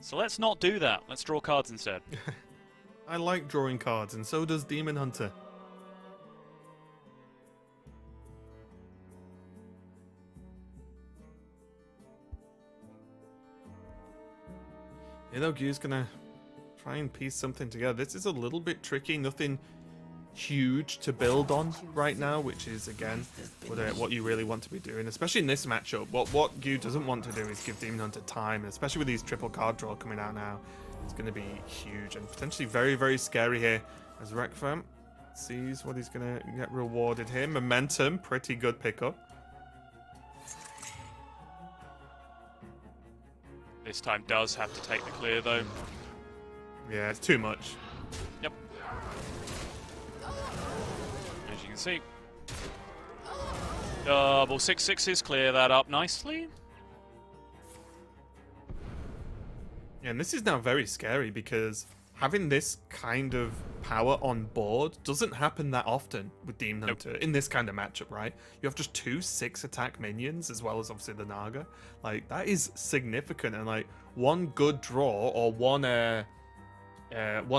So let's not do that. Let's draw cards instead. I like drawing cards, and so does Demon Hunter. Gyu's gonna try and piece something together. This is a little bit tricky. Nothing huge to build on right now, which is, again, what you really want to be doing, especially in this matchup. What Gyu doesn't want to do is give Demon Hunter time, and especially with these triple card draw coming out now. It's going to be huge and potentially very, very scary here as Reqvam sees what he's going to get rewarded here. Momentum, pretty good pickup. This time does have to take the clear, though. Yeah, it's too much. Yep. As you can see. Double 6/6s, clear that up nicely. Yeah, and this is now very scary because having this kind of power on board doesn't happen that often with Demon Hunter in this kind of matchup, right? You have just 2 6-attack minions as well as obviously the Naga. Like, that is significant, and like one good draw or one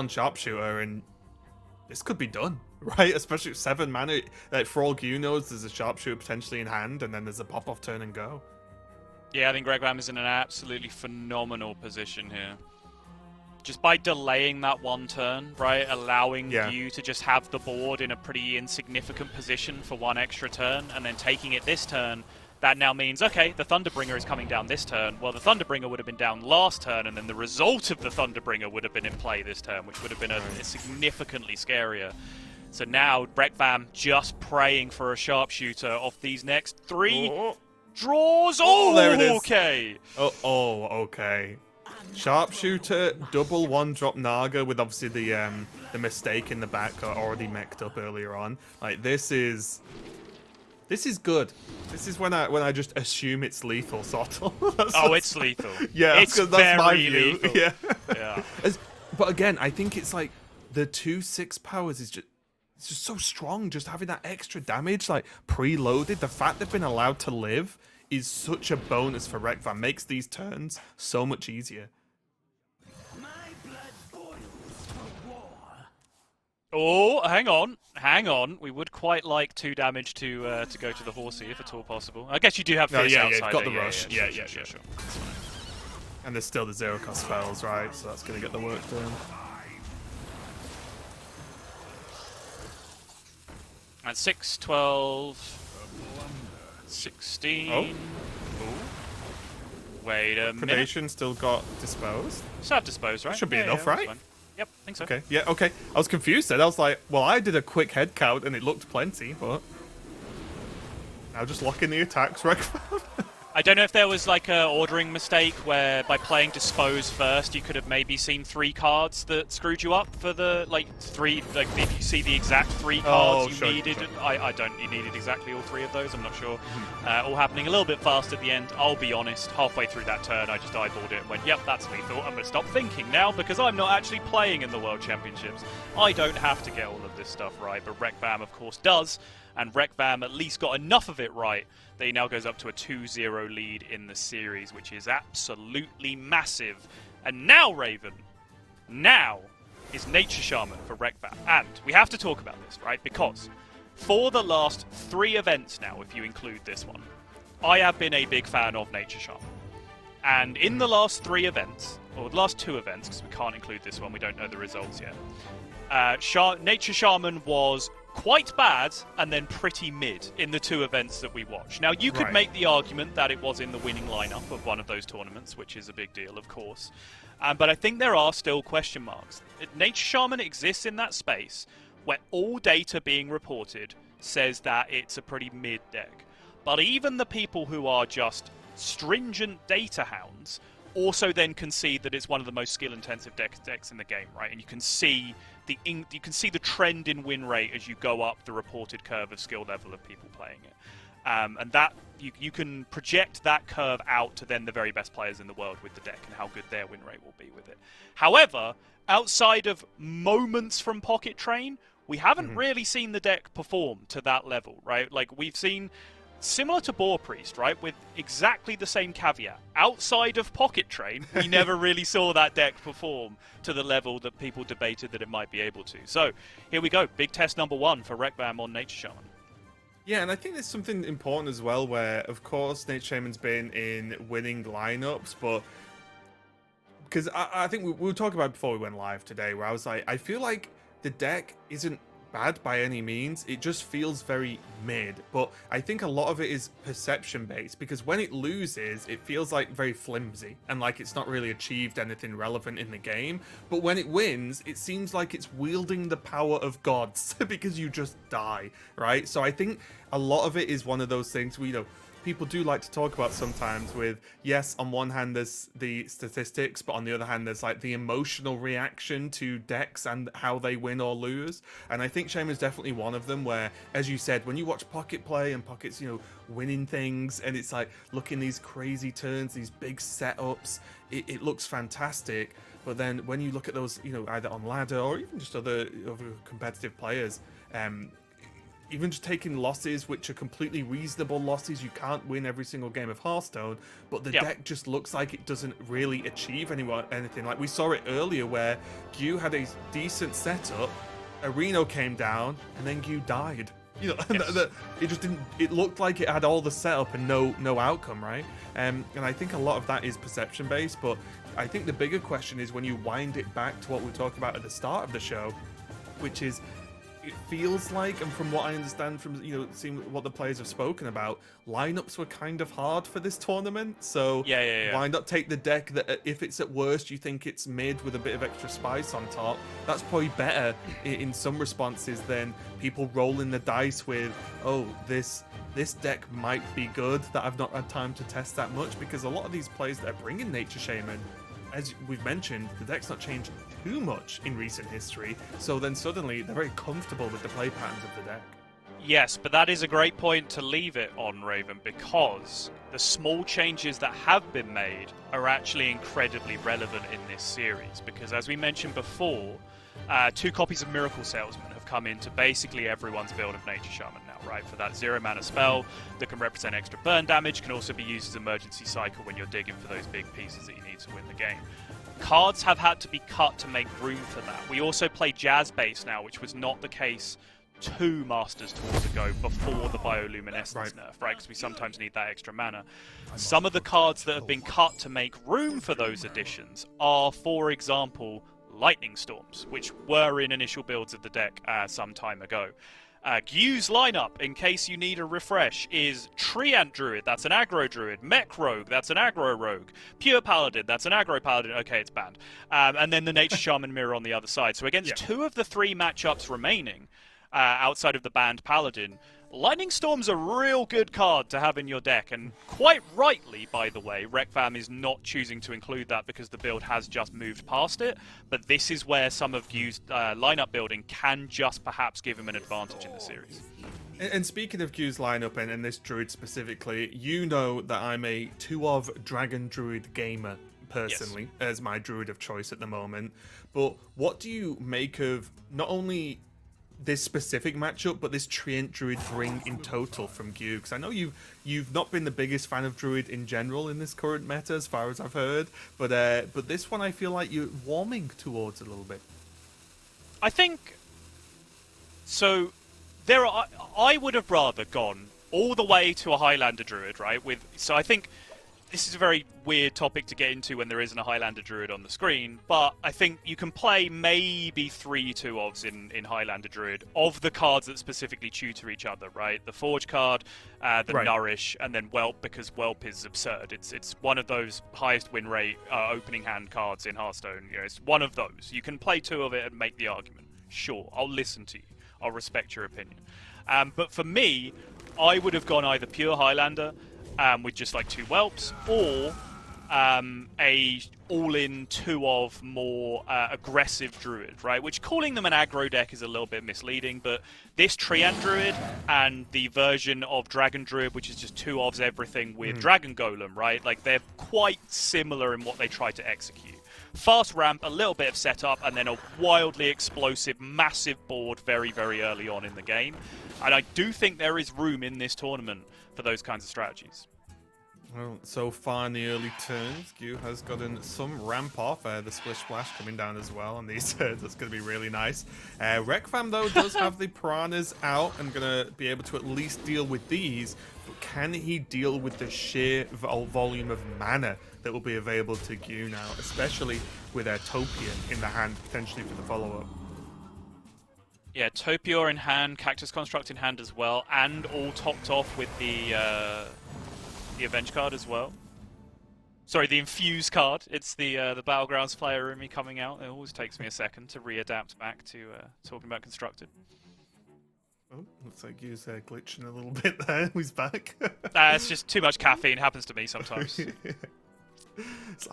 sharpshooter and this could be done, right? Especially with 7 mana. Like, for all Gyu knows, there's a sharpshooter potentially in hand, and then there's a pop-off turn and go. Yeah, I think Reqvam is in an absolutely phenomenal position here. Just by delaying that one turn, right, allowing you to just have the board in a pretty insignificant position for 1 extra turn, and then taking it this turn, that now means, okay, the Thunderbringer is coming down this turn. Well, the Thunderbringer would have been down last turn, and then the result of the Thunderbringer would have been in play this turn, which would have been a significantly scarier. So now, Reqvam just praying for a sharpshooter off these next 3. Draws. Oh, Oh, there it is. okay. Okay. Sharpshooter, double one drop Naga with obviously the mistake in the back already mech'd up earlier on. Like this is good. This is when I just assume it's lethal, sort of. It's lethal. Yeah, it's that's very my view. lethal. Yeah. Yeah. But again, I think it's like the 2/6 powers is it's just so strong. Just having that extra damage, like preloaded, the fact they've been allowed to live is such a bonus for Reqvam. Makes these turns so much easier. Oh, hang on. We would quite like 2 damage to go to the horsey if at all possible. I guess you do have No, fierce yeah, outsider. got the rush. Yeah, sure. And there's still the 0-cost spells, right? So that's gonna get the work done. And 6, 12, 16. Oh. Ooh. Wait a minute. Predation still got disposed. Still have dispose, right? Should be enough, that's right? fine. Yep, I think so. Okay, yeah, okay. I was confused then. I was like, well, I did a quick head count and it looked plenty, but now just lock in the attacks, Reqvam. I don't know if there was like a ordering mistake where by playing dispose first you could have maybe seen 3 cards that screwed you up for the if you see the exact 3 cards you needed. Sure. I don't. You needed exactly all 3 of those. I'm not sure. All happening a little bit fast at the end. I'll be honest. Halfway through that turn, I just eyeballed it and went, "Yep, that's lethal." I'm gonna stop thinking now because I'm not actually playing in the World Championships. I don't have to get all of this stuff right, but Reqvam of course does, and Reqvam at least got enough of it right that he now goes up to a 2-0 lead in the series, which is absolutely massive. And now, Raven, now is Nature Shaman for Reqvam. And we have to talk about this, right? Because for the last 3 events now, if you include this one, I have been a big fan of Nature Shaman. And in the last 3 events, or the last 2 events, because we can't include this one, we don't know the results yet, Nature Shaman was quite bad and then pretty mid in the 2 events that we watched. Now, you could make the argument that it was in the winning lineup of one of those tournaments, which is a big deal, of course. But I think there are still question marks. Nature Shaman exists in that space where all data being reported says that it's a pretty mid deck. But even the people who are just stringent data hounds also then concede that it's one of the most skill-intensive decks in the game, right? And you can see the trend in win rate as you go up the reported curve of skill level of people playing it. And that you can project that curve out to then the very best players in the world with the deck and how good their win rate will be with it. However, outside of moments from Pocket Train, we haven't really seen the deck perform to that level, right? Like, we've seen, similar to Boar Priest, right, with exactly the same caveat. Outside of Pocket Train, we never really saw that deck perform to the level that people debated that it might be able to. So, here we go. Big test number 1 for Reqvam on Nature Shaman. Yeah, and I think there's something important as well where, of course, Nature Shaman's been in winning lineups, but because I think we were talking about before we went live today, where I was like, I feel like the deck isn't bad by any means. It just feels very mid, but I think a lot of it is perception based, because when it loses it feels like very flimsy and like it's not really achieved anything relevant in the game, but when it wins it seems like it's wielding the power of gods because you just die, right? So I think a lot of it is one of those things we, people do like to talk about sometimes with, yes, on one hand there's the statistics, but on the other hand there's like the emotional reaction to decks and how they win or lose. And I think Shaman's definitely one of them where, as you said, when you watch Pocket play and Pocket's, winning things and it's like, looking these crazy turns, these big setups, it looks fantastic. But then when you look at those, either on ladder or even just other competitive players, even just taking losses, which are completely reasonable losses, you can't win every single game of Hearthstone, but the deck just looks like it doesn't really achieve anything. Like we saw it earlier where Gyu had a decent setup, Areno came down, and then Gyu died. It just didn't. It looked like it had all the setup and no outcome, right? And I think a lot of that is perception based, but I think the bigger question is when you wind it back to what we talked about at the start of the show, which is, it feels like, and from what I understand from seeing what the players have spoken about, lineups were kind of hard for this tournament. So why not take the deck that, if it's at worst you think it's mid with a bit of extra spice on top, that's probably better in some responses than people rolling the dice with, oh, this this deck might be good that I've not had time to test that much, because a lot of these plays that are bringing Nature Shaman, as we've mentioned, the deck's not changed too much in recent history, so then suddenly they're very comfortable with the play patterns of the deck. Yes, but that is a great point to leave it on, Raven, because the small changes that have been made are actually incredibly relevant in this series. Because as we mentioned before, 2 copies of Miracle Salesman have come into basically everyone's build of Nature Shaman now, right? For that 0 mana spell that can represent extra burn damage, can also be used as emergency cycle when you're digging for those big pieces that you need to win the game. Cards have had to be cut to make room for that. We also play Jazz Base now, which was not the case 2 Masters Tours ago before the Bioluminescence nerf, right? Because we sometimes need that extra mana. Some of the cards that have been cut to make room for those additions are, for example, Lightning Storms, which were in initial builds of the deck some time ago. Gyu's lineup, in case you need a refresh, is Treant Druid, that's an aggro druid, Mech Rogue, that's an aggro rogue, Pure Paladin, that's an aggro paladin, okay, it's banned, and then the Nature Shaman mirror on the other side. So against 2 of the 3 matchups remaining, outside of the banned Paladin, Lightning Storm's a real good card to have in your deck, and quite rightly, by the way, Reqvam is not choosing to include that because the build has just moved past it, but this is where some of Gyu's lineup building can just perhaps give him an advantage in the series. And speaking of Gyu's lineup and this druid specifically, you know that I'm a 2-of Dragon Druid gamer personally, as my druid of choice at the moment, but what do you make of not only this specific matchup, but this Treant Druid bring in total from Gyu? Because I know you've not been the biggest fan of Druid in general in this current meta, as far as I've heard, but this one I feel like you're warming towards a little bit. I think so. I would have rather gone all the way to a Highlander Druid, right? So I think this is a very weird topic to get into when there isn't a Highlander Druid on the screen, but I think you can play maybe 3 2-ofs in Highlander Druid of the cards that specifically tutor each other, right? The Forge card, the Nourish, and then Whelp, because Whelp is absurd. It's one of those highest win rate opening hand cards in Hearthstone. You know, it's one of those. You can play 2 of it and make the argument. Sure, I'll listen to you. I'll respect your opinion. But for me, I would have gone either pure Highlander, with just like 2 Whelps, or a all-in 2-of more aggressive Druid, right? Which calling them an aggro deck is a little bit misleading, but this Treant Druid and the version of Dragon Druid, which is just 2-ofs everything with Dragon Golem, right? Like, they're quite similar in what they try to execute. Fast ramp, a little bit of setup, and then a wildly explosive, massive board very, very early on in the game. And I do think there is room in this tournament for those kinds of strategies. Well, so far in the early turns, Gyu has gotten some ramp off. The Splish Splash coming down as well on these turns. That's going to be really nice. Reqvam, though, does have the Piranhas out and going to be able to at least deal with these. But can he deal with the sheer volume of mana that will be available to Gyu now, especially with Topian in the hand, potentially for the follow-up? Yeah, Topior in hand, Cactus Construct in hand as well, and all topped off with the Avenge card as well. Sorry, the Infuse card. It's the Battlegrounds player in me coming out. It always takes me a second to readapt back to talking about Constructed. Oh, looks like Gyu's glitching a little bit there. He's back. It's just too much caffeine. Happens to me sometimes.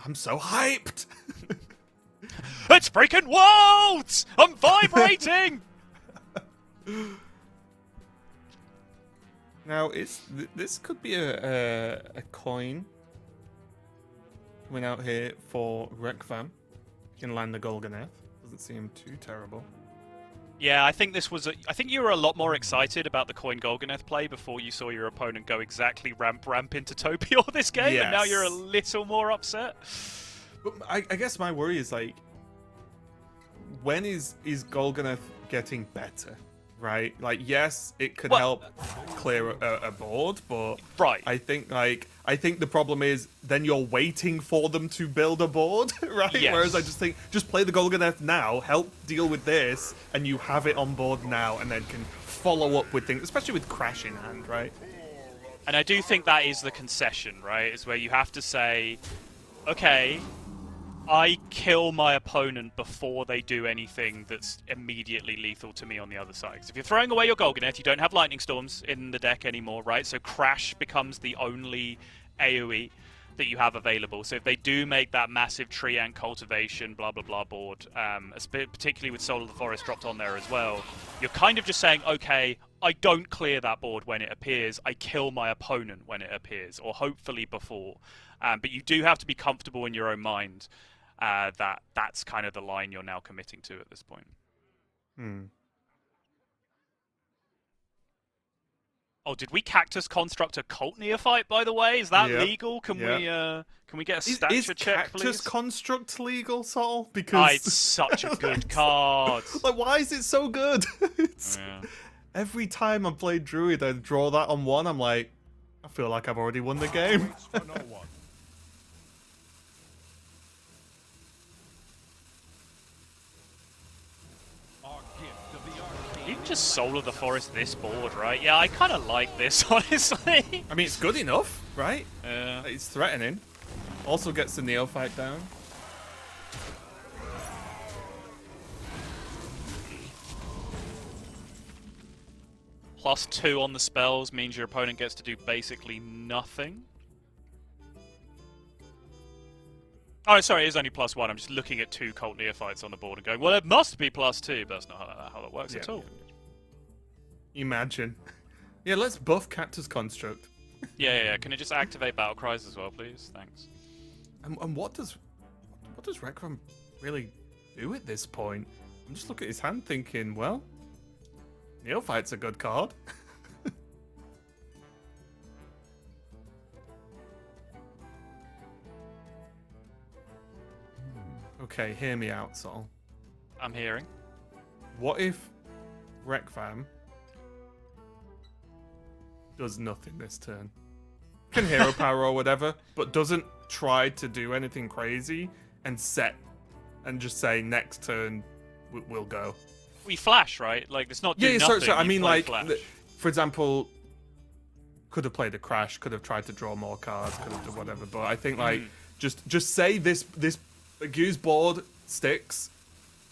I'm so hyped! It's freaking worlds! I'm vibrating! Now, this could be a coin coming out here for Reqvam. He can land the Golganeth. Doesn't seem too terrible. Yeah, I think this was. I think you were a lot more excited about the coin Golganeth play before you saw your opponent go exactly ramp into Topior this game, and now you're a little more upset. But I guess my worry is, like, when is Golganeth getting better? Right, like, yes, it could help clear a board, but I think the problem is then you're waiting for them to build a board, right? Yes. Whereas I just think just play the Golganeth now, help deal with this, and you have it on board now, and then can follow up with things, especially with Crash in hand, right? And I do think that is the concession, right? Is where you have to say, okay, I kill my opponent before they do anything that's immediately lethal to me on the other side. 'Cause if you're throwing away your Golganet, you don't have Lightning Storms in the deck anymore, right? So Crash becomes the only AoE that you have available. So if they do make that massive tree and cultivation, blah, blah, blah board, particularly with Soul of the Forest dropped on there as well, you're kind of just saying, okay, I don't clear that board when it appears, I kill my opponent when it appears, or hopefully before. But you do have to be comfortable in your own mind that that's kind of the line you're now committing to at this point. Oh, did we Cactus Construct a Cult Neophyte, by the way? Is that legal? Can we get a stature check, please? Is Cactus Construct legal, Sol? Because it's such a good card. Like, why is it so good? Every time I play Druid, I draw that on one. I'm like, I feel like I've already won the game. You can just Soul of the Forest this board, right? Yeah, I kind of like this, honestly. I mean, it's good enough, right? Yeah. It's threatening. Also gets the Neophyte down. +2 on the spells means your opponent gets to do basically nothing. Oh, sorry, it is only +1. I'm just looking at 2 Cult Neophytes on the board and going, well, it must be +2, but that's not how that works at all. Imagine. Yeah, let's buff Cactus Construct. Yeah. Can it just activate Battle Cries as well, please? Thanks. And what does Reqvam really do at this point? I'm just looking at his hand thinking, well, Neophyte's a good card. Okay, hear me out, Sol. I'm hearing. What if Reqvam does nothing this turn? Can hero power or whatever, but doesn't try to do anything crazy and just say next turn we'll go. We flash, right? Like, it's not do nothing. nothing. I mean, like, flash. For example, could have played a Crash, could have tried to draw more cards, could have done whatever. But I think like just say this use board sticks,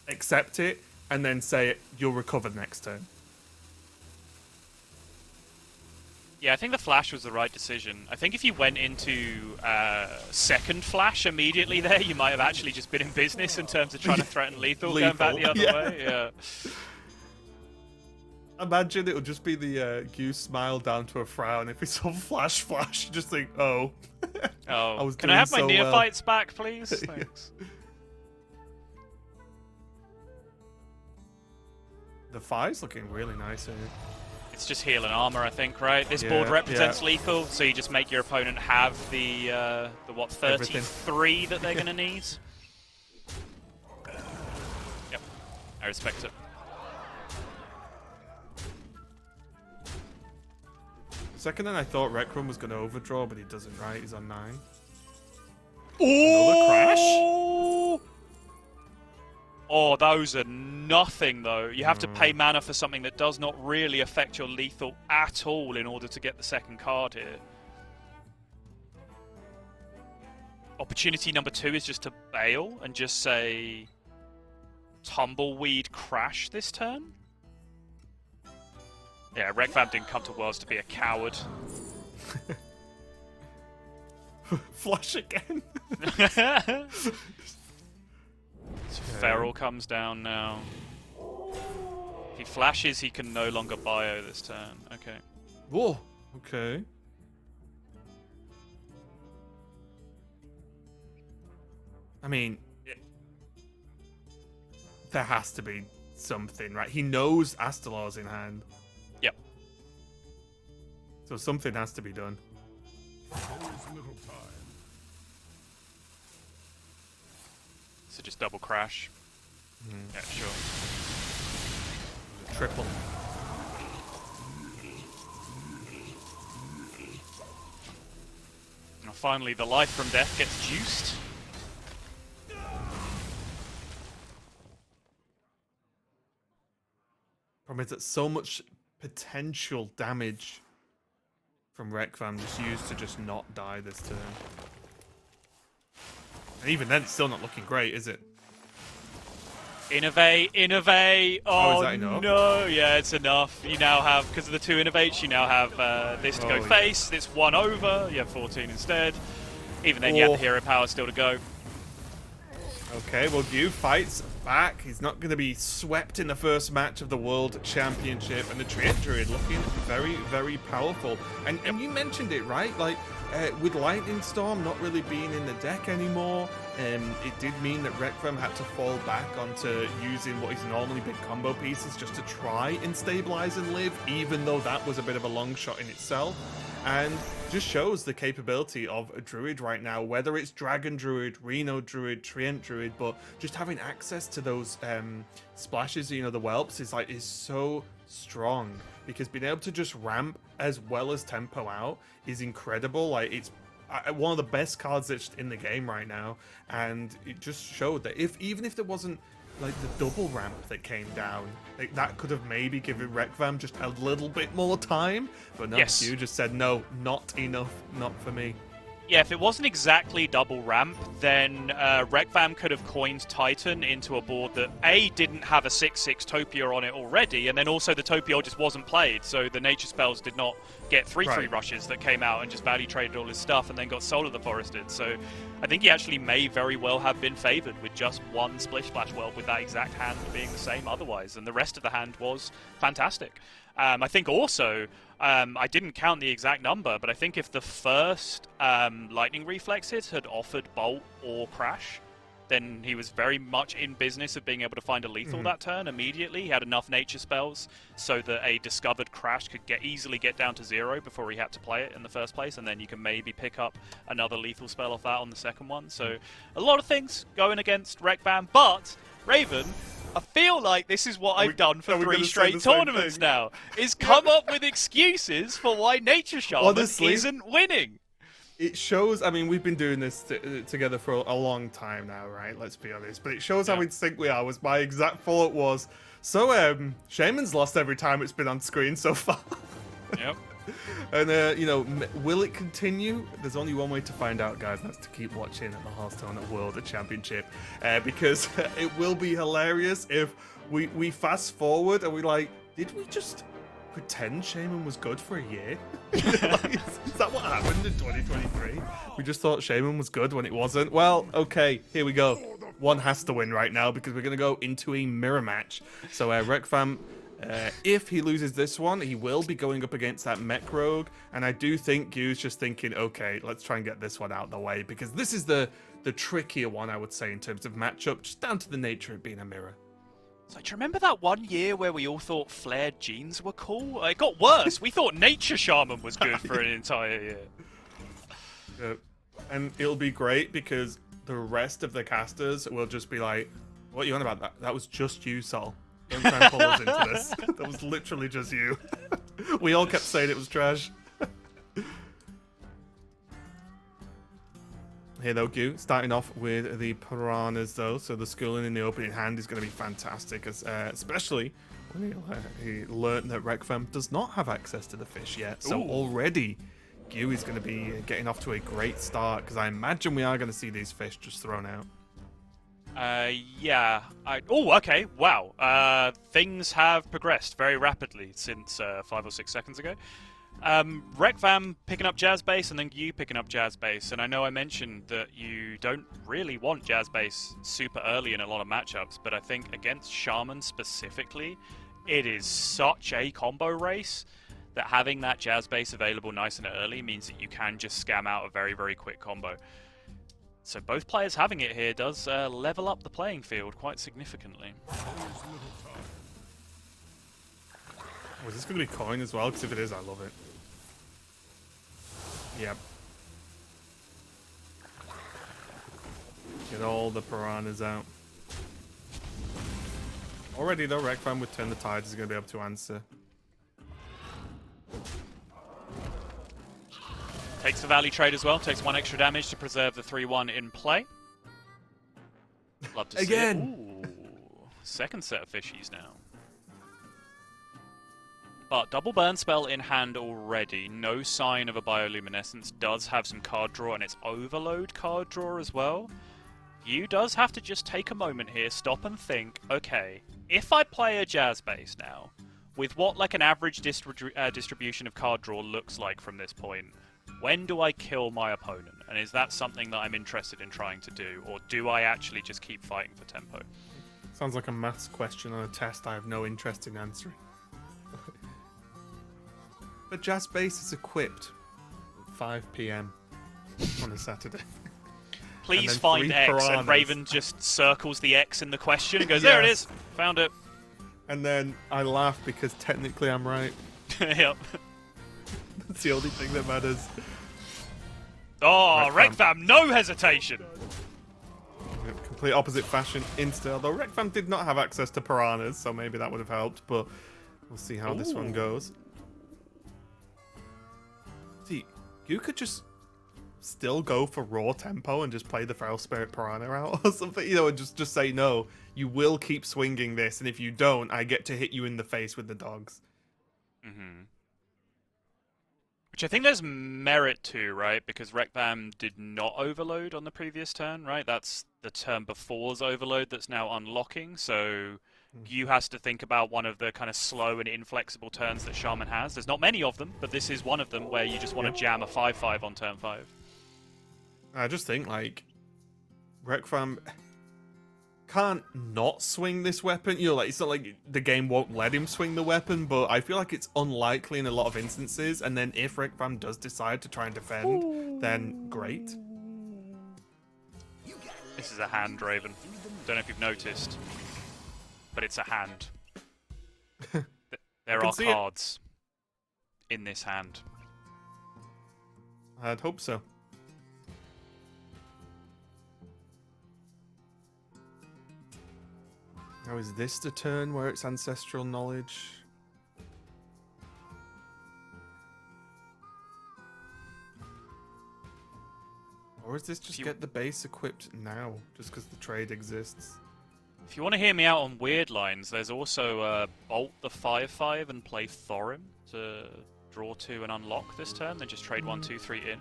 accept it, and then say you'll recover next turn. Yeah, I think the flash was the right decision. I think if you went into second flash immediately there, you might have actually just been in business in terms of trying to threaten lethal, going back the other way. Yeah. Imagine it would just be the Goose smile down to a frown. If it's all flash, you just think, oh. Oh, can I have my Neophytes back, please? Thanks. The fire's looking really nice here. It's just heal and armor, I think, right? This board represents lethal, so you just make your opponent have the 33 that they're going to need. Yep, I respect it. Second then I thought Reqvam was going to overdraw, but he doesn't, right? He's on 9. Another crash? Oh, those are nothing, though. You have to pay mana for something that does not really affect your lethal at all in order to get the second card here. Opportunity number 2 is just to bail and just say Tumbleweed Crash this turn. Yeah, Reqvam didn't come to Worlds to be a coward. Flush again. Feral comes down now. If he flashes, he can no longer bio this turn. Okay. Whoa. Okay. I mean, there has to be something, right? He knows Astalor's in hand. Yep. So something has to be done. So just double crash. Yeah, sure. Triple. Now finally, the life from death gets juiced. Problem is that so much potential damage from Reqvam just used to just not die this turn. And even then, it's still not looking great, is it? Innovate. Oh, is Oh, that enough? no. Yeah, it's enough. You now have, because of the 2 innovates, you now have this to go Oh, face, this 1 over. You have 14 instead. Even then, you have the hero power still to go. Okay, well, Gu fights back. He's not going to be swept in the first match of the World Championship. And the Treant Druid looking very, very powerful. And you mentioned it, right? Like, with Lightning Storm not really being in the deck anymore, it did mean that Reqvam had to fall back onto using what is normally big combo pieces just to try and stabilize and live, even though that was a bit of a long shot in itself. And just shows the capability of a Druid right now, whether it's Dragon Druid, Reno Druid, Treant Druid, but just having access to those splashes, you know, the whelps is so strong, because being able to just ramp as well as tempo out is incredible. Like, it's one of the best cards that's in the game right now, and it just showed that even if there wasn't like the double ramp that came down, like, that could have maybe given Reqvam just a little bit more time, but no, Yes. you just said no, not enough, not for me. Yeah, if it wasn't exactly double ramp, then Reqvam could have coined Titan into a board that A, didn't have a 6/6 Topia on it already, and then also the Topia just wasn't played, so the nature spells did not get 3/3 Right. rushes that came out and just value traded all his stuff and then got Soul of the Forested. So I think he actually may very well have been favoured with just one Splish Splash Whelp, with that exact hand being the same otherwise, and the rest of the hand was fantastic. I think also, I didn't count the exact number, but I think if the first Lightning Reflexes had offered Bolt or Crash, then he was very much in business of being able to find a lethal that turn immediately. He had enough nature spells so that a discovered Crash could easily get down to 0 before he had to play it in the first place, and then you can maybe pick up another lethal spell off that on the second one. So a lot of things going against Reqvam, but Raven, I feel like this is what I've done for are we 3 gonna say straight the same tournaments thing? now, is come up with excuses for why Nature Shaman Honestly, isn't winning. it shows, I mean, we've been doing this together for a long time now, right? Let's be honest. But it shows how in sync we are. Was my exact thought was, so Shaman's lost every time it's been on screen so far. Yep. And, you know, will it continue? There's only one way to find out, guys, and that's to keep watching at the Hearthstone World Championship. Because it will be hilarious if we fast forward and we like, did we just pretend Shaman was good for a year? Like, is that what happened in 2023? We just thought Shaman was good when it wasn't? Well, okay, here we go. One has to win right now because we're going to go into a mirror match. So Reqvam, if he loses this one, he will be going up against that Mech Rogue. And I do think Gu's just thinking, okay, let's try and get this one out of the way, because this is the trickier one, I would say, in terms of matchup, just down to the nature of being a mirror. So do you remember that one year where we all thought flared jeans were cool? It got worse. We thought Nature Shaman was good for an entire year. And it'll be great because the rest of the casters will just be like, what are you on about? That was just you, Sol. Don't try and pull us into this. That was literally just you. We all kept saying it was trash. Here though, Gu, starting off with the Piranhas though, so the schooling in the opening hand is going to be fantastic, as, especially when he learned that Reqvam does not have access to the fish yet, so already Gu is going to be getting off to a great start, because I imagine we are going to see these fish just thrown out. Yeah. Oh, okay. Wow. Things have progressed very rapidly since 5 or 6 seconds ago. Reqvam picking up Jazz Base and then you picking up Jazz Base, and I know I mentioned that you don't really want Jazz Base super early in a lot of matchups, but I think against Shaman specifically, it is such a combo race that having that Jazz Base available nice and early means that you can just scam out a very, very quick combo. So both players having it here does level up the playing field quite significantly. Was this going to be coin as well? Because if it is, I love it. Yep. Get all the Piranhas out. Already though, Reqvam with Turn the Tides is going to be able to answer. Takes the value trade as well, takes 1 extra damage to preserve the 3-1 in play. Love to see Again. it. Ooh, second set of fishies now. But double burn spell in hand already, no sign of a bioluminescence, does have some card draw, and it's overload card draw as well. You does have to just take a moment here, stop and think, okay, if I play a Jazz base now, with what like an average distribution of card draw looks like from this point, when do I kill my opponent? And is that something that I'm interested in trying to do? Or do I actually just keep fighting for tempo? Sounds like a maths question on a test I have no interest in answering. But Jazz Base is equipped at 5 p.m. on a Saturday. Please find X, piranhas. and Raven just circles the X in the question and goes, there it is, found it. And then I laugh because technically I'm right. Yep. That's the only thing that matters. Oh, Reqvam. Reqvam, no hesitation! Complete opposite fashion insta. Although Reqvam did not have access to piranhas, so maybe that would have helped, but we'll see how this one goes. See, you could just still go for raw tempo and just play the Feral Spirit Piranha out or something, you know, and just say no, you will keep swinging this, and if you don't, I get to hit you in the face with the dogs. Mm-hmm. Which I think there's merit to, right? Because Reqvam did not overload on the previous turn, right? That's the turn before's overload that's now unlocking, so you has to think about one of the kind of slow and inflexible turns that Shaman has. There's not many of them, but this is one of them where you just want to jam a 5-5 on turn 5. I just think, like, Reqvam can't not swing this weapon. You know, like, it's not like the game won't let him swing the weapon, but I feel like it's unlikely in a lot of instances, and then if Reqvam does decide to try and defend, then great. This is a hand, Raven. Don't know if you've noticed, but it's a hand. There are cards in this hand. I'd hope so. Now, is this the turn where it's ancestral knowledge? Or is this just get the base equipped now, just because the trade exists? If you want to hear me out on weird lines, there's also Bolt the 5-5 and play Thorim to draw 2 and unlock this turn, then just trade 1, 2, 3 in.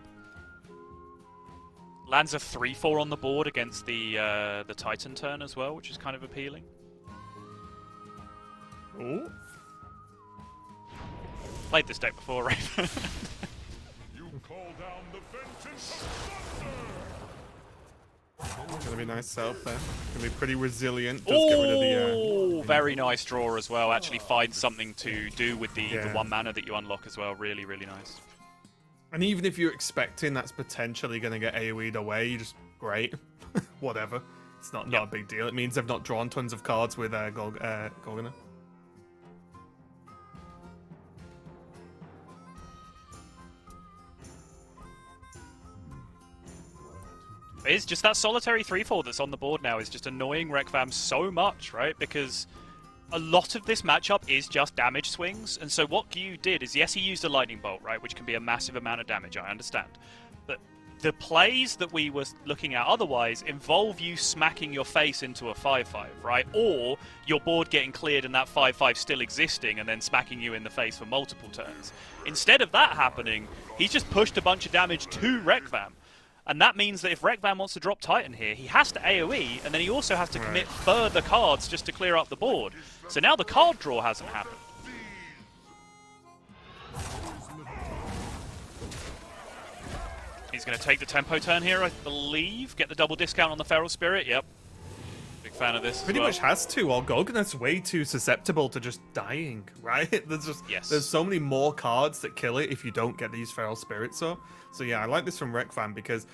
Lands a 3-4 on the board against the Titan turn as well, which is kind of appealing. Oh. Played this deck before, right? You call down the vengeance of thunder. Gonna be a nice setup there. Gonna be pretty resilient. Does get rid of the, Oh, very nice draw as well. Actually finds something to do with the 1 mana that you unlock as well. Really, really nice. And even if you're expecting that's potentially gonna get AoE'd away, you just great. Whatever. It's not a big deal. It means they've not drawn tons of cards with Gorgona. It's just that solitary 3-4 that's on the board now is just annoying Reqvam so much, right? Because a lot of this matchup is just damage swings, and so what Gyu did is, yes, he used a lightning bolt, right, which can be a massive amount of damage, I understand. But the plays that we were looking at otherwise involve you smacking your face into a 5-5, right? Or your board getting cleared and that 5-5 still existing and then smacking you in the face for multiple turns. Instead of that happening, he's just pushed a bunch of damage to Reqvam. And that means that if Reqvam wants to drop Titan here, he has to AoE, and then he also has to commit further cards just to clear up the board. So now the card draw hasn't happened. He's going to take the tempo turn here, I believe. Get the double discount on the Feral Spirit. Yep. Big fan of this. Pretty much has to, or Gorgona's way too susceptible to just dying, right? There's so many more cards that kill it if you don't get these Feral Spirits up. So yeah, I like this from Reqvam because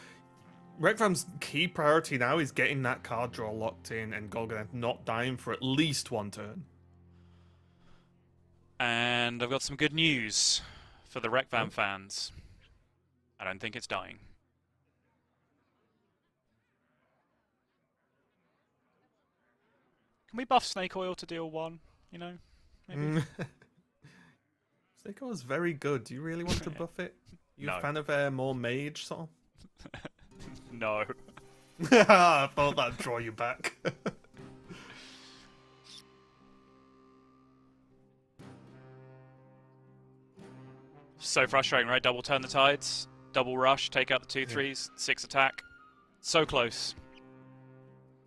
Reqvam's key priority now is getting that card draw locked in and Gorgona not dying for at least 1 turn. And I've got some good news for the Reqvam fans. I don't think it's dying. Can we buff Snake Oil to deal 1? You know, maybe. Snake Oil is very good. Do you really want to buff it? You a fan of more mage sort of? No. I thought that'd draw you back. So frustrating, right? Double turn the tides, double rush, take out the 2/3s, 6 attack. So close.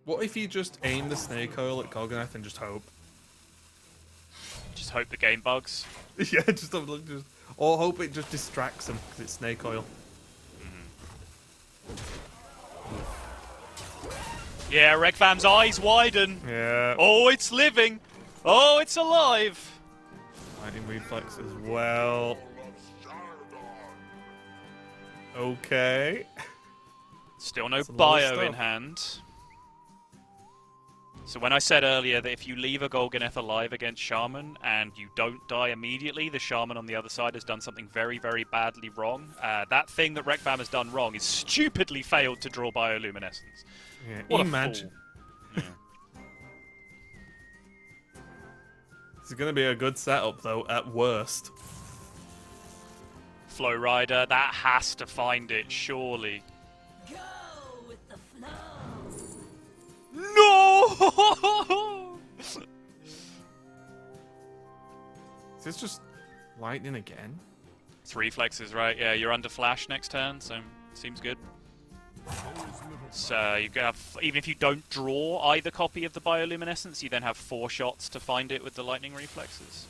What if you just aim the snake oil at Golganeth and just hope? Just hope the game bugs. Yeah, just or hope it just distracts them because it's snake oil. Yeah, Reqvam's eyes widen. Yeah. Oh, it's living. Oh, it's alive. Lightning reflex as well. Okay. Still no That's a lot of bio in stuff. hand. So when I said earlier that if you leave a Golganeth alive against Shaman and you don't die immediately, the Shaman on the other side has done something very, very badly wrong. That thing that Reqvam has done wrong is stupidly failed to draw bioluminescence. Yeah, What imagine. a fool. This is going to be a good setup, though, at worst. Flow Rider, that has to find it, surely. Go with the flow. No! Is this just lightning again? It's reflexes, right? Yeah, you're under flash next turn, so seems good. So you have, even if you don't draw either copy of the bioluminescence, you then have 4 shots to find it with the lightning reflexes.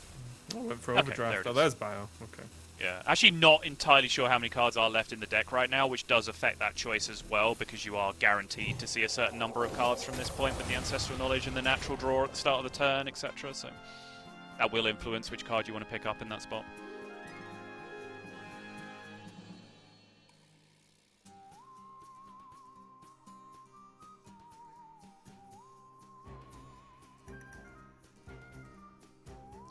Oh, went for Okay, overdrive. there it Oh, is. there's bio. Okay. Yeah, actually not entirely sure how many cards are left in the deck right now, which does affect that choice as well, because you are guaranteed to see a certain number of cards from this point with the Ancestral Knowledge and the Natural Draw at the start of the turn, etc. So that will influence which card you want to pick up in that spot.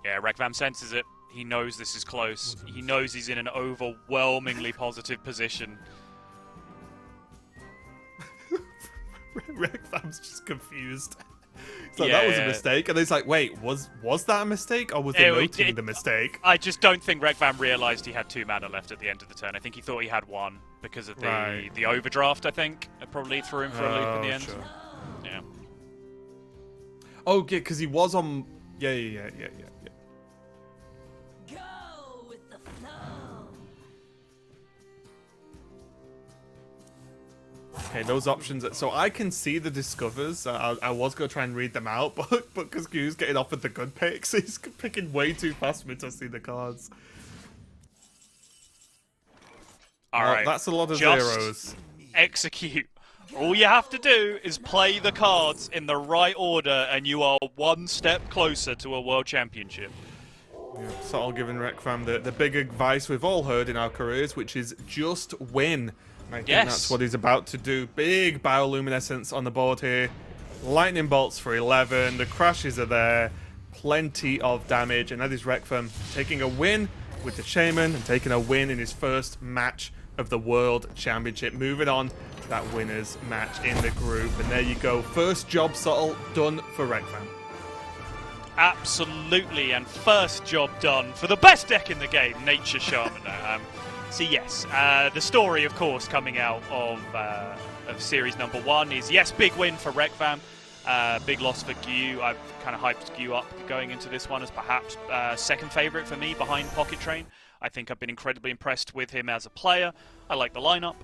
Yeah, Reqvam senses it. He knows this is close. He knows he's in an overwhelmingly positive position. Reqvam's just confused. It's like, that was a Yeah. mistake. And he's like, wait, was that a mistake? Or was he noting the mistake? I just don't think Reqvam realised he had 2 mana left at the end of the turn. I think he thought he had 1 because of Right. the overdraft, I think. It probably threw him for a loop in the end. Sure. Yeah. Oh, yeah, because he was on... Yeah. Go with the flow. Okay, those options. So I can see the discovers. I was going to try and read them out, but because Q's getting offered the good picks, he's picking way too fast for me to see the cards. All right. That's a lot of Just zeros. execute. All you have to do is play the cards in the right order, and you are 1 step closer to a World Championship. Yeah, Subtle giving Reqvam the big advice we've all heard in our careers, which is just win. And I think Yes. that's what he's about to do. Big bioluminescence on the board here. Lightning bolts for 11. The crashes are there. Plenty of damage. And that is Reqvam taking a win with the Shaman and taking a win in his first match of the World Championship. Moving on to that winners match in the group. And there you go. First job, Subtle, done for Reqvam. Absolutely, and first job done for the best deck in the game, Nature Shaman. So yes, the story, of course, coming out of series number 1 is, yes, big win for Reqvam, big loss for Gu. I've kind of hyped Gu up going into this one as perhaps second favourite for me behind Pocket Train. I think I've been incredibly impressed with him as a player. I like the lineup.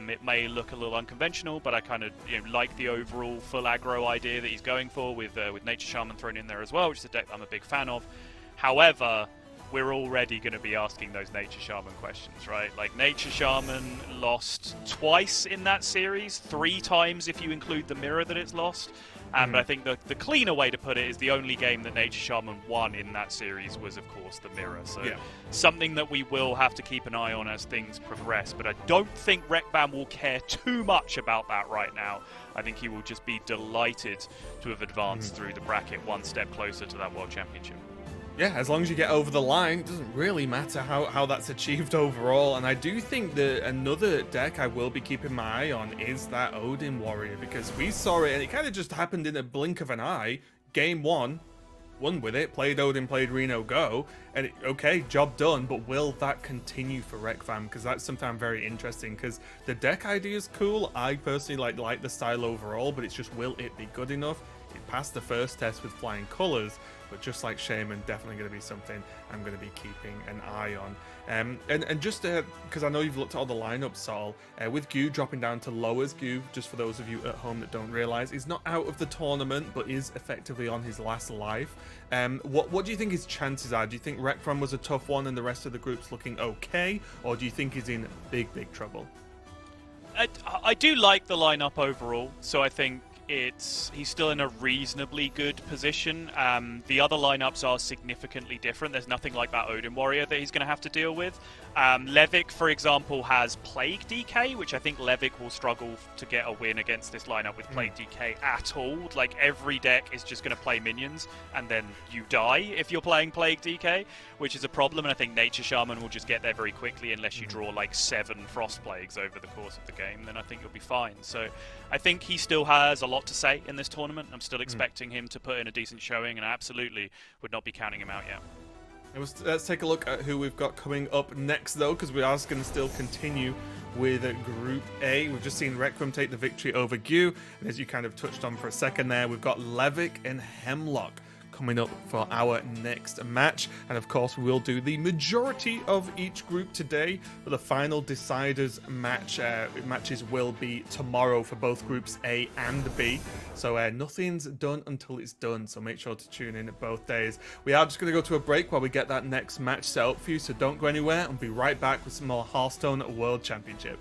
It may look a little unconventional, but I kind of like the overall full aggro idea that he's going for with Nature Shaman thrown in there as well, which is a deck I'm a big fan of. However, we're already going to be asking those Nature Shaman questions, right? Like, Nature Shaman lost twice in that series, 3 times if you include the mirror that it's lost. But I think the cleaner way to put it is the only game that Nature Shaman won in that series was, of course, the mirror. So something that we will have to keep an eye on as things progress. But I don't think Reqvam will care too much about that right now. I think he will just be delighted to have advanced through the bracket 1 step closer to that World Championship. Yeah, as long as you get over the line, it doesn't really matter how that's achieved overall. And I do think that another deck I will be keeping my eye on is that Odin Warrior, because we saw it and it kind of just happened in a blink of an eye. Game 1, won with it, played Odin, played Reno Go, and okay, job done, but will that continue for Reqvam? Because that's something I'm very interesting, because the deck idea is cool. I personally like the style overall, but it's just, will it be good enough? It passed the first test with Flying Colors. but just like Shaman, definitely going to be something I'm going to be keeping an eye on. And just because I know you've looked at all the lineups, Saul, with Gu dropping down to lowers, Gu, just for those of you at home that don't realize, is not out of the tournament, but is effectively on his last life. What do you think his chances are? Do you think Reqvam was a tough one and the rest of the group's looking okay, or do you think he's in big trouble? I do like the lineup overall, so I think he's still in a reasonably good position. The other lineups are significantly different. There's nothing like that Odin Warrior that he's going to have to deal with. Levick, for example, has Plague DK, which I think Levick will struggle to get a win against this lineup with Plague DK at all. Like, every deck is just going to play minions, and then you die if you're playing Plague DK, which is a problem, and I think Nature Shaman will just get there very quickly unless you draw like 7 Frost Plagues over the course of the game, then I think you'll be fine. So I think he still has a lot to say in this tournament. I'm still expecting him to put in a decent showing, and I absolutely would not be counting him out yet. Let's take a look at who we've got coming up next, though, because we are going to still continue with Group A. We've just seen Reqvam take the victory over Gu, and as you kind of touched on for a second there, we've got Levick and Hemlock coming up for our next match. And of course, we'll do the majority of each group today, but the final deciders matches will be tomorrow for both groups A and B. So nothing's done until it's done, so make sure to tune in both days. We are just going to go to a break while we get that next match set up for you, so don't go anywhere, and be right back with some more Hearthstone World Championship.